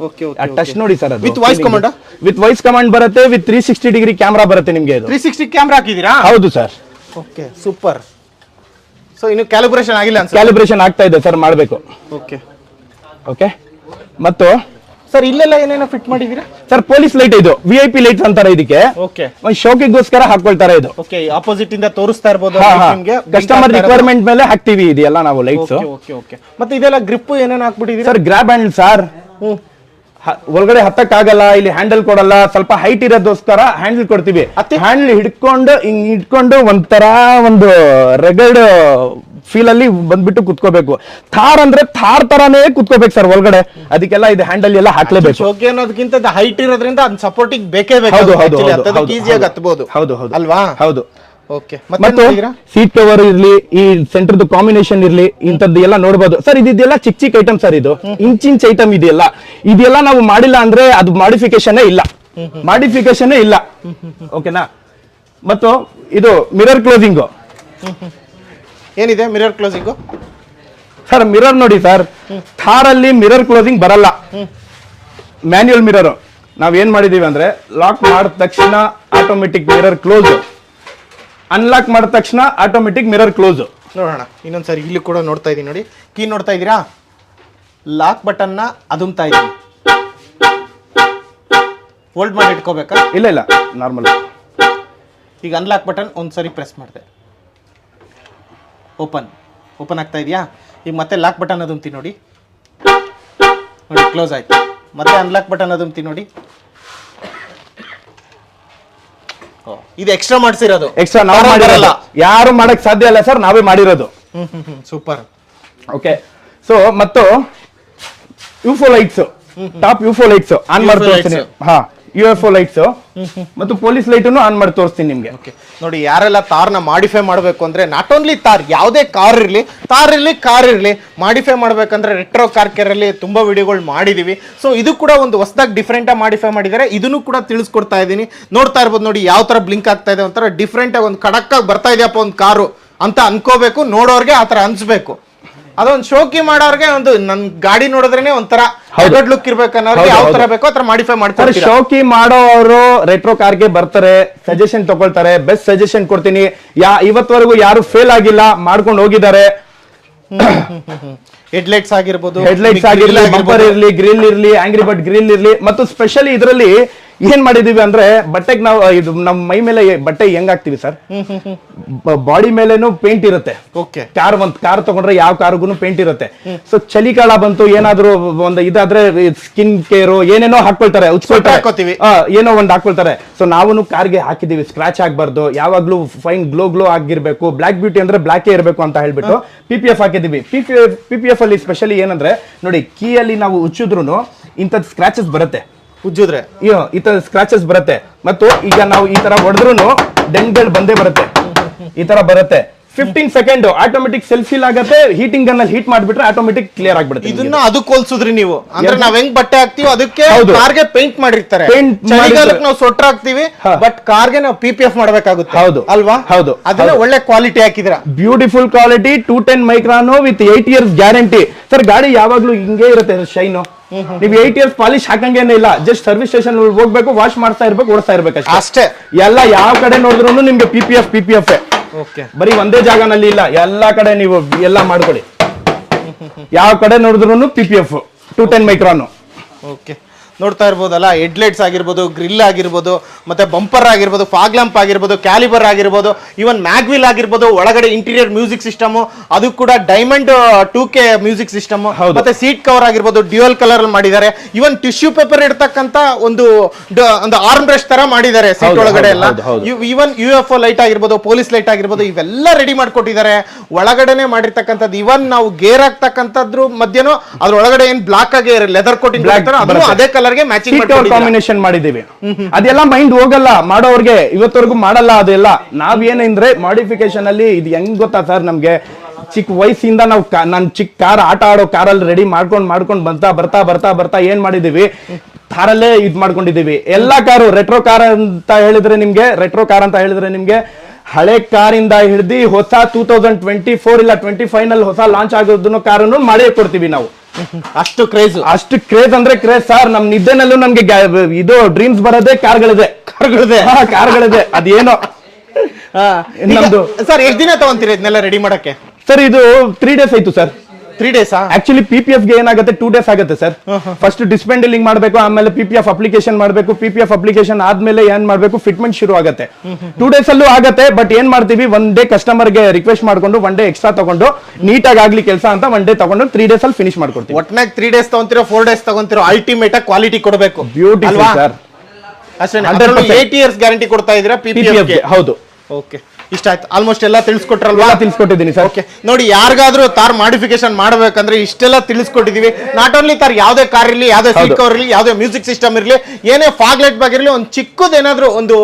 ಟಚ್ ನೋಡಿ ಸರ್, ಅದು with voice command, with voice command ಬರುತ್ತೆ, ವಿತ್ 360 ಡಿಗ್ರಿ ಕ್ಯಾಮ್ರಾ ಬರುತ್ತೆ ನಿಮ್ಗೆ ಇದು. 360 ಕ್ಯಾಮ್ರಾ ಹಾಕಿದೀರಾ? ಹೌದು ಸರ್. Okay, super. ಸೊ ಇನ್ನು ಕ್ಯಾಲಿಬ್ರೇಷನ್ ಆಗಿಲ್ಲ ಅನ್ಸುತ್ತೆ? ಕ್ಯಾಲಿಬ್ರೇಷನ್ ಆಗ್ತಾ ಇದೆ ಸರ್, ಮಾಡಬೇಕು. Okay okay. ಮತ್ತು ಸರ್ ಇಲ್ಲೆಲ್ಲ ಏನೇನೋ ಫಿಟ್ ಮಾಡಿದೀರಾ ಸರ್? ಪೊಲೀಸ್ ಲೈಟ್ ಇದು, VIP ಲೈಟ್ಸ್ ಅಂತಾರೆ ಇದಕ್ಕೆ. ಓಕೆ, ಒಂದು ಶೋಕಿಗೋಸ್ಕರ ಹಾಕೊಳ್ತಾರೆ ಇದು. ಓಕೆ, ಆಪೋಸಿಟ್ ಇಂದ ತೋರಿಸ್ತಾ ಇರಬಹುದು ನಿಮಗೆ. ಕಸ್ಟಮರ್ ರಿಕ್ವೈರ್ಮೆಂಟ್ ಮೇಲೆ ಹಾಕ್ತಿವಿ ಇದೆಲ್ಲ ನಾವು ಲೈಟ್ಸ್. Okay okay. ಮತ್ತೆ ಇದೆಲ್ಲ ಗ್ರಿಪ್ ಏನೇನು ಹಾಕ್ಬಿಟ್ಟಿದೀರಾ ಸರ್? ಗ್ರಾಬ್ ಹ್ಯಾಂಡಲ್ ಸರ್, ಒಳಗಡೆ ಹತ್ತಕ್ಕಾಗಲ್ಲ, ಇಲ್ಲಿ ಹ್ಯಾಂಡಲ್ ಕೊಡಲ್ಲ, ಸ್ವಲ್ಪ ಹೈಟ್ ಇರೋದೋಸ್ಕರ ಹ್ಯಾಂಡಲ್ ಕೊಡ್ತೀವಿ. ಹ್ಯಾಂಡಲ್ ಹಿಡ್ಕೊಂಡು ಒಂಥರ ಒಂದು ರೆಗಡ್ ಫೀಲ್ ಅಲ್ಲಿ ಬಂದ್ಬಿಟ್ಟು ಕುತ್ಕೋಬೇಕು. ಥಾರ್ ಅಂದ್ರೆ ಥಾರ್ ತರಾನೇ ಕುತ್ಕೋಬೇಕು ಸರ್ ಒಳಗಡೆ, ಅದಕ್ಕೆಲ್ಲ ಇದು ಹ್ಯಾಂಡಲ್ ಎಲ್ಲ ಹಾಕ್ಲೇಬೇಕು. ಓಕೆ, ಅನ್ನೋದಕ್ಕಿಂತ ಹೈಟ್ ಇರೋದ್ರಿಂದ ಅದ್ ಸಪೋರ್ಟಿಂಗ್ ಬೇಕೇ ಬೇಕು. ಈಸಿಯಾಗಿ ಹತ್ಬಹುದು. ಹೌದು ಹೌದು ಅಲ್ವಾ? ಹೌದು. ಓಕೆ. ಮತ್ತು ಸೀಟ್ ಕವರ್ ಇರ್ಲಿ, ಈ ಸೆಂಟರ್ದು ಕಾಂಬಿನೇಷನ್ ಇರ್ಲಿ, ಇಂಥದ್ದು ಎಲ್ಲ ನೋಡಬಹುದು ಸರ್. ಇದೆಲ್ಲ ಚಿಕ್ಕ ಚಿಕ್ಕ ಐಟಮ್ ಸರ್, ಇದು ಇಂಚಿಂಚ್ ಐಟಮ್ ಇದೆಲ್ಲ ನಾವು ಮಾಡಿಲ್ಲ ಅಂದ್ರೆ ಅದು ಮಾಡಿಫಿಕೇಶನ್ ಇಲ್ಲ. ಓಕೆನಾ? ಮತ್ತು ಇದು ಮಿರರ್ ಕ್ಲೋಸಿಂಗ್. ಏನಿದೆ ಮಿರರ್ ಕ್ಲೋಸಿಂಗ್ ಸರ್? ಮಿರರ್ ನೋಡಿ ಸರ್, ಥಾರ್ ಅಲ್ಲಿ ಮಿರರ್ ಕ್ಲೋಸಿಂಗ್ ಬರಲ್ಲ, ಮ್ಯಾನ್ಯುಯಲ್ ಮಿರರ್. ನಾವ್ ಏನ್ ಮಾಡಿದೀವಿ ಅಂದ್ರೆ ಲಾಕ್ ಮಾಡಿದ ತಕ್ಷಣ ಆಟೋಮೆಟಿಕ್ ಮಿರರ್ ಕ್ಲೋಸ್, ಅನ್ಲಾಕ್ ಮಾಡಿದ ತಕ್ಷಣ ಆಟೋಮೆಟಿಕ್ ಮಿರರ್ ಕ್ಲೋಸ್. ನೋಡೋಣ ಇನ್ನೊಂದ್ಸರಿ. ಇಲ್ಲಿ ಕೂಡ ನೋಡ್ತಾ ಇದೀನಿ ನೋಡಿ, ಕೀ ನೋಡ್ತಾ ಇದೀರಾ? ಲಾಕ್ ಬಟನ್ ನ ಅದುಮ್ತಾ ಇದೀನಿ. ಹೋಲ್ಡ್ ಮಾಡಿ ಇಟ್ಕೋಬೇಕಾ? ಇಲ್ಲ ಇಲ್ಲ, ನಾರ್ಮಲ್. ಈಗ ಅನ್ಲಾಕ್ ಬಟನ್ ಒಂದ್ಸರಿ ಪ್ರೆಸ್ ಮಾಡಿದೆ, ಓಪನ್ ಆಗ್ತಾ ಇದೆಯಾ? ಈಗ ಮತ್ತೆ ಲಾಕ್ ಬಟನ್ ಅದುಮ್ತಿ ನೋಡಿ, ಕ್ಲೋಸ್ ಆಯ್ತು. ಮತ್ತೆ ಅನ್ಲಾಕ್ ಬಟನ್ ಅದುಮ್ತಿ ನೋಡಿ. ಇದು ಎಕ್ಸ್ಟ್ರಾ ಮಾಡಿಸಿರೋದು, ಎಕ್ಸ್ಟ್ರಾ ನಾವು ಮಾಡಿರಲ್ಲ, ಯಾರು ಮಾಡಕ್ ಸಾಧ್ಯ ಇಲ್ಲ ಸರ್, ನಾವೇ ಮಾಡಿರೋದು. ಸೂಪರ್. ಓಕೆ. ಸೊ ಮತ್ತು UFO lights, top UFO lights on ಮಾಡಿ ತೋರಿಸ್ತೀನಿ. ಹಾ, UFO ಲೈಟ್ಸ್ ಮತ್ತು ಪೊಲೀಸ್ ಲೈಟ್ ಆನ್ ಮಾಡಿ ತೋರಿಸ್ತೀನಿ ನಿಮ್ಗೆ. ನೋಡಿ, ಯಾರೆಲ್ಲ ತಾರ್ನ ಮಾಡಿಫೈ ಮಾಡಬೇಕು ಅಂದ್ರೆ, ನಾಟ್ ಓನ್ಲಿ ತಾರ್, ಯಾವುದೇ ಕಾರ್ ಇರಲಿ ಮಾಡಿಫೈ ಮಾಡ್ಬೇಕಂದ್ರೆ ರೆಟ್ರೋ ಕಾರ್ ಕೇರ್ ಅಲ್ಲಿ ತುಂಬಾ ವಿಡಿಯೋಗಳು ಮಾಡಿದೀವಿ. ಸೊ ಇದು ಕೂಡ ಒಂದು ಹೊಸದಾಗಿ ಡಿಫ್ರೆಂಟ್ ಆಗಿ ಮಾಡಿಫೈ ಮಾಡಿದ್ದಾರೆ. ಇದನ್ನು ಕೂಡ ತಿಳಿಸ್ಕೊಡ್ತಾ ಇದ್ದೀನಿ. ನೋಡ್ತಾ ಇರ್ಬೋದು ನೋಡಿ, ಯಾವ ತರ ಬ್ಲಿಂಕ್ ಆಗ್ತಾ ಇದೆ, ಒಂಥರ ಡಿಫ್ರೆಂಟ್ ಆಗಿ ಒಂದು ಖಡಕ್ ಆಗಿ ಬರ್ತಾ ಇದೆಯಪ್ಪ ಒಂದು ಕಾರು ಅಂತ ಅನ್ಕೋಬೇಕು, ನೋಡೋರ್ಗೆ ಆತರ ಅನ್ಸ್ಬೇಕು. ಅದೊಂದು ಶೋಕಿ ಮಾಡೋರ್ಗೆ ಒಂದು ನನ್ ಗಾಡಿ ನೋಡಿದ್ರೇನೆ ಒಂಥರ ಲುಕ್ ಇರ್ಬೇಕನ್ನೋರ್ಗೆ ಯಾವ ತರ ಬೇಕೋ ಆತರ ಮಾಡಿಫೈ ಮಾಡ್ತಾರೆ. ಶೋಕಿ ಮಾಡೋರು ರೆಟ್ರೋ ಕಾರ್ಗೆ ಬರ್ತಾರೆ, ಸಜೆಷನ್ ತಗೊಳ್ತಾರೆ, ಬೆಸ್ಟ್ ಸಜೆಷನ್ ಕೊಡ್ತೀನಿ. ಇವತ್ತವರೆಗೂ ಯಾರು ಫೇಲ್ ಆಗಿಲ್ಲ, ಮಾಡ್ಕೊಂಡು ಹೋಗಿದ್ದಾರೆ. ಹೆಡ್ಲೈಟ್ಸ್ ಆಗಿರ್ಬೋದು, ಬಂಪರ್ ಇರ್ಲಿ, ಗ್ರಿಲ್ ಇರ್ಲಿ, ಆಂಗ್ರಿ ಬರ್ಡ್ ಗ್ರಿಲ್ ಇರ್ಲಿ. ಮತ್ತು ಸ್ಪೆಷಲಿ ಇದರಲ್ಲಿ ಏನ್ ಮಾಡಿದೀವಿ ಅಂದ್ರೆ, ಬಟ್ಟೆಗೆ ನಾವು ಇದು ನಮ್ಮ ಮೈ ಮೇಲೆ ಬಟ್ಟೆ ಹೆಂಗ್ ಹಾಕ್ತಿವಿ ಸರ್, ಬಾಡಿ ಮೇಲೇನು ಪೇಂಟ್ ಇರುತ್ತೆ. ಕಾರ್ ತಗೊಂಡ್ರೆ ಯಾವ ಕಾರ್ಗೂ ಪೇಂಟ್ ಇರುತ್ತೆ. ಸೊ ಚಳಿಗಾಲ ಬಂತು, ಏನಾದ್ರು ಒಂದು ಇದಾದ್ರೆ ಸ್ಕಿನ್ ಕೇರು ಏನೇನೋ ಹಾಕೊಳ್ತಾರೆ, ಉಚ್ಕೊಳ್ತಾರೆ, ಏನೋ ಒಂದು ಹಾಕೊಳ್ತಾರೆ. ಸೊ ನಾವು ಕಾರ್ಗೆ ಹಾಕಿದೀವಿ, ಸ್ಕ್ರಾಚ್ ಆಗ್ಬಾರ್ದು, ಯಾವಾಗ್ಲೂ ಫೈನ್ ಗ್ಲೋ ಆಗಿರ್ಬೇಕು, ಬ್ಲಾಕ್ ಬ್ಯೂಟಿ ಅಂದ್ರೆ ಬ್ಲಾಕೇ ಇರಬೇಕು ಅಂತ ಹೇಳ್ಬಿಟ್ಟು PPF ಹಾಕಿದೀವಿ. PPF ಅಲ್ಲಿ ಸ್ಪೆಷಲಿ ಏನಂದ್ರೆ ನೋಡಿ, ಕೀಯಲ್ಲಿ ನಾವು ಉಚ್ಚಿದ್ರು ಇಂಥದ್ದು ಸ್ಕ್ರಾಚಸ್ ಬರುತ್ತೆ, ಉಜ್ಜಿದ್ರೆ ಈ ತರ ಸ್ಕ್ರಾಚಸ್ ಬರುತ್ತೆ. ಮತ್ತು ಈಗ ನಾವು ಈ ತರ ಹೊಡೆದ್ರು ಡೆಂಟ್ಗಳು ಬಂದೇ ಬರುತ್ತೆ, ಈ ತರ ಬರುತ್ತೆ. 15 ಸೆಕೆಂಡ್ ಆಟೋಮೆಟಿಕ್ ಸೆಲ್ಫ್ ಫಿಲ್ ಆಗುತ್ತೆ. ಹೀಟಿಂಗ್ ಗನ್ ಅಲ್ಲಿ ಹೀಟ್ ಮಾಡಿಬಿಟ್ರೆ ಆಟೋಮೆಟಿಕ್ ಕ್ಲಿಯರ್ ಆಗ್ಬಿಡುತ್ತೆ. ಇದನ್ನ ಅದಕ್ಕೆ ಹೋಲ್ಸಿದ್ರಿ ನೀವು, ಅಂದ್ರೆ ನಾವ್ ಹೆಂಗ್ ಬಟ್ಟೆ ಹಾಕ್ತಿವಿ ಅದಕ್ಕೆ ಕಾರ್ಗೆ ಪೇಂಟ್ ಮಾಡಿರ್ತಾರೆ. ಚಳಿಗಾಲಕ್ಕೆ ನಾವು ಸೊಟ್ರ ಹಾಕ್ತಿವಿ, ಬಟ್ ಕಾರ್ಗೆ ನಾವು PPF ಮಾಡಬೇಕಾಗುತ್ತೆ. ಹೌದು ಅಲ್ವಾ? ಹೌದು. ಅದನ್ನ ಒಳ್ಳೆ ಕ್ವಾಲಿಟಿ ಹಾಕಿದ್ರ, beautiful quality, 210 micron with 8 years guarantee. Sir ಗಾಡಿ ಯಾವಾಗ್ಲೂ ಹಿಂಗೆ ಇರುತ್ತೆ ಶೈನು. ನೀವು 8 years ಪಾಲಿಶ್ ಹಾಕಂಗೇನೆ ಇಲ್ಲ, ಜಸ್ಟ್ ಸರ್ವಿಸ್ ಸ್ಟೇಷನ್ ಹೋಗ್ಬೇಕು, ವಾಶ್ ಮಾಡ್ತಾ ಇರ್ಬೇಕು, ಓಡಿಸ್ತಾ ಇರ್ಬೇಕು ಅಷ್ಟೇ. ಎಲ್ಲ ಯಾವ ಕಡೆ ನೋಡಿದ್ರು ನಿಮ್ಗೆ PPF. ಬರೀ ಒಂದೇ ಜಾಗನಲ್ಲಿ ಇಲ್ಲ, ಎಲ್ಲಾ ಕಡೆ ನೀವು ಎಲ್ಲ ಮಾಡ್ಕೊಳ್ಳಿ. ಯಾವ ಕಡೆ ನೋಡಿದ್ರು PPF 210 ಮೈಕ್ರಾನ್. ಓಕೆ, ನೋಡ್ತಾ ಇರ್ಬೋದಲ್ಲ, ಹೆಡ್ಲೈಟ್ಸ್ ಆಗಿರ್ಬೋದು, ಗ್ರಿಲ್ ಆಗಿರ್ಬೋದು, ಮತ್ತೆ ಬಂಪರ್ ಆಗಿರ್ಬೋದು, ಫಾಗ್ ಲ್ಯಾಂಪ್ ಆಗಿರ್ಬೋದು, ಕ್ಯಾಲಿಬರ್ ಆಗಿರ್ಬೋದು, ಇವನ್ ಮ್ಯಾಗ್ವಿಲ್ ಆಗಿರ್ಬೋದು, ಒಳಗಡೆ ಇಂಟೀರಿಯರ್ ಮ್ಯೂಸಿಕ್ ಸಿಸ್ಟಮ್, ಅದು ಕೂಡ ಡೈಮಂಡ್ 2K ಮ್ಯೂಸಿಕ್ ಸಿಸ್ಟಮ್, ಮತ್ತೆ ಸೀಟ್ ಕವರ್ ಆಗಿರ್ಬೋದು ಡ್ಯೂಯಲ್ ಕಲರ್ ಅಲ್ಲಿ ಮಾಡಿದ್ದಾರೆ. ಇವನ್ ಟಿಶ್ಯೂ ಪೇಪರ್ ಇಡ್ತಕ್ಕಂತ ಒಂದು ಆರ್ಮ್ ಬ್ರಷ್ ತರ ಮಾಡಿದ್ದಾರೆ ಸೀಟ್ ಒಳಗಡೆ ಎಲ್ಲ. ಇವನ್ UFO ಲೈಟ್ ಆಗಿರ್ಬೋದು, ಪೊಲೀಸ್ ಲೈಟ್ ಆಗಿರ್ಬೋದು, ಇವೆಲ್ಲ ರೆಡಿ ಮಾಡ್ಕೊಟ್ಟಿದ್ದಾರೆ. ಒಳಗಡೆನೆ ಮಾಡಿರ್ತಕ್ಕಂಥದ್ದು. ಇವನ್ ನಾವು ಗೇರ್ ಹಾಕ್ತಕ್ಕಂಥದ್ರ ಮಧ್ಯನೂ ಅದ್ರ ಒಳಗಡೆ ಏನ್ ಬ್ಲಾಕ್ ಆಗಿ ಲೆದರ್ ಕೋಟಿಂಗ್ ಅದೇ ಕಲರ್ ಕಾಂಬಿನೇಷನ್ ಮಾಡಿದೀವಿ. ಅದೆಲ್ಲ ಮೈಂಡ್ ಹೋಗಲ್ಲ ಮಾಡೋರ್ಗೆ, ಇವತ್ತವರೆಗೂ ಮಾಡಲ್ಲ ಅದೆಲ್ಲ. ನಾವೇನಂದ್ರೆ ಮಾಡಿಫಿಕೇಶನ್ ಅಲ್ಲಿ ಇದು ಹೆಂಗ್ ಗೊತ್ತಾ ಸರ್, ನಮ್ಗೆ ಚಿಕ್ಕ ವಯಸ್ಸಿಂದ ನಾವು ನನ್ ಚಿಕ್ಕ ಕಾರ್ ಆಟ ಆಡೋ ಕಾರಲ್ಲಿ ರೆಡಿ ಮಾಡ್ಕೊಂಡು ಬರ್ತಾ ಏನ್ ಮಾಡಿದೀವಿ, ಕಾರಲ್ಲೇ ಇದ್ ಮಾಡ್ಕೊಂಡಿದೀವಿ. ಎಲ್ಲಾ ಕಾರು ರೆಟ್ರೋ ಕಾರ್ ಅಂತ ಹೇಳಿದ್ರೆ ನಿಮ್ಗೆ ಹಳೆ ಕಾರಿಂದ ಹಿಡಿದು ಹೊಸ 2024 ಇಲ್ಲ 25 ನಲ್ಲಿ ಹೊಸ ಲಾಂಚ್ ಆಗೋದನ್ನು ಕಾರನ್ನು ಮಾಡೇ ಕೊಡ್ತೀವಿ ನಾವು. ಅಷ್ಟು ಕ್ರೇಜ್ ಅಂದ್ರೆ ಕ್ರೇಜ್ ಸರ್. ನಮ್ ನಿದ್ದೆನಲ್ಲೂ ನಮ್ಗೆ ಇದು ಡ್ರೀಮ್ಸ್ ಬರೋದೇ ಕಾರ್ಗಳಿದೆ. ಅದೇನೋ ನಮ್ದು ಸರ್. ಎಷ್ಟು ದಿನ ತಗೊಂತೀರಿ ಇದನ್ನೆಲ್ಲ ರೆಡಿ ಮಾಡಕ್ಕೆ? ಸರ್ ಇದು 3 days ಆಯ್ತು ಸರ್. 3 days ಆಕ್ಚುಲಿ PPF ಗೆ ಏನಾಗುತ್ತೆ 2 days ಆಗುತ್ತೆ ಸರ್. ಫಸ್ಟ್ ಡಿಸ್ಪೆಂಡಲಿಂಗ್ ಮಾಡಬೇಕು, ಆಮೇಲೆ PPF ಅಪ್ಲಿಕೇಶನ್ ಮಾಡಬೇಕು. PPF ಅಪ್ಲಿಕೇಶನ್ ಆದ್ಮೇಲೆ ಏನ್ ಮಾಡಬೇಕು, ಫಿಟ್ಮೆಂಟ್ ಶುರು ಆಗುತ್ತೆ. 2 days ಅಲ್ಲೂ ಆಗುತ್ತೆ. ಬಟ್ ಏನ್ ಮಾಡ್ತೀವಿ, 1 day ಕಸ್ಟಮರ್ ಗೆ ರಿಕ್ವೆಸ್ಟ್ ಮಾಡ್ಕೊಂಡು 1 day ಎಕ್ಸ್ಟ್ರಾ ತಗೊಂಡು ನೀಟಾಗಿ ಆಗ್ಲಿ ಕೆಲಸ ಅಂತ 1 day ತಗೊಂಡು 3 days ಅಲ್ಲಿ ಫಿನಿಶ್ ಮಾಡ್ಕೊಡ್ತೀವಿ. ಒಟ್ನಾಗ 3 days ತಗೊಂತಿರೋ 4 days ತಗೊಂತಿರೋ ಅಲ್ಟಿಮೇಟ್ ಕ್ವಾಲಿಟಿ ಕೊಡಬೇಕು. Beautiful sir. ಅಷ್ಟೇ 8 years ಗ್ಯಾರಂಟಿ ಕೊಡ್ತಾ ಇದೀರಾ PPF ಗೆ? ಹೌದು. ಓಕೆ, ಇಷ್ಟ ಆಯ್ತು. ಆಲ್ಮೋಸ್ಟ್ ಎಲ್ಲ ತಿಳಿಸ್ಕೊಟ್ರಲ್ವಾ? ತಿಳಿಸ್ಕೊಟ್ಟಿದ್ದೀನಿ ಸರ್. ಓಕೆ, ನೋಡಿ, ಯಾರಿಗಾದ್ರೂ ತಾರ್ ಮಾಡಿಫಿಕೇಶನ್ ಮಾಡ್ಬೇಕಂದ್ರೆ ಇಷ್ಟೆಲ್ಲ ತಿಳಿಸ್ಕೊಟ್ಟಿದೀವಿ. ನಾಟ್ ಓನ್ಲಿ ತಾರ್ ಯಾವ್ದೇ ಕಾರ್ ಇರಲಿ, ಯಾವ್ದೇ ಸೀಟ್ ಕವರ್ ಇರಲಿ, ಯಾವ್ದೇ ಮ್ಯೂಸಿಕ್ ಸಿಸ್ಟಮ್ ಇರಲಿ, ಏನೇ ಫಾಗ್ ಲೈಟ್ ಬಗ್ಗೆ ಇರಲಿ, ಒಂದು ಚಿಕ್ಕದೇನಾದ್ರೂ ಒಂದು,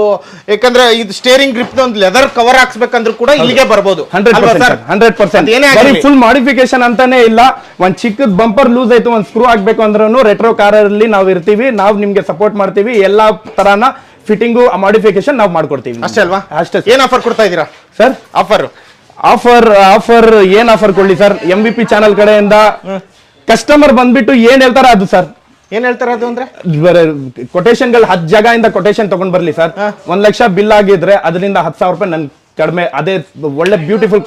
ಯಾಕಂದ್ರೆ ಇದು ಸ್ಟೇರಿಂಗ್ ಗ್ರಿಪ್ ಒಂದು ಲೆದರ್ ಕವರ್ ಹಾಕ್ಸ್ಬೇಕಂದ್ರೂ ಕೂಡ ಇಲ್ಲಿಗೆ ಬರ್ಬೋದು. 100% ಫುಲ್ ಮಾಡಿಫಿಕೇಶನ್ ಅಂತಾನೆ ಇಲ್ಲ. ಒಂದ್ ಚಿಕ್ಕದ ಬಂಪರ್ ಲೂಸ್ ಆಯ್ತು, ಒಂದ್ ಸ್ಕ್ರೂ ಹಾಕ್ಬೇಕು ಅಂದ್ರೂ ರೆಟ್ರೋ ಕಾರ್ ಅಲ್ಲಿ ನಾವು ಇರ್ತೀವಿ. ನಾವು ನಿಮ್ಗೆ ಸಪೋರ್ಟ್ ಮಾಡ್ತೀವಿ. ಎಲ್ಲಾ ತರಾನ ಫಿಟ್ಟಿಂಗು ಮಾಡಿಫಿಕೇಶನ್ ನಾವು ಮಾಡ್ಕೊಡ್ತೀವಿ. ಅಷ್ಟೇ ಅಲ್ವಾ? ಅಷ್ಟೇ. ಏನ್ ಆಫರ್ ಕೊಡ್ತಾ ಇದೀರಾ ಸರ್? ಆಫರ್ ಏನ್ ಆಫರ್ ಕೊಡ್ಲಿ ಸರ್? MVP ಚಾನಲ್ ಕಡೆಯಿಂದ ಕಸ್ಟಮರ್ ಬಂದ್ಬಿಟ್ಟು ಏನ್ ಹೇಳ್ತಾರ ಅದು ಸರ್. ಏನ್ ಹೇಳ್ತಾರೆ ಅದು ಅಂದ್ರೆ, ಕೊಟೇಶನ್ಗಳು 10 ಜಾಗದಿಂದ ಕೊಟೇಶನ್ ತಗೊಂಡ್ ಬರ್ಲಿ ಸರ್. 1 ಲಕ್ಷ ಬಿಲ್ ಆಗಿದ್ರೆ ಅದರಿಂದ 10,000 ರೂಪಾಯಿ ನನ್ ಕಡಿಮೆ, ಅದೇ ಒಳ್ಳೆ ಬ್ಯೂಟಿಫುಲ್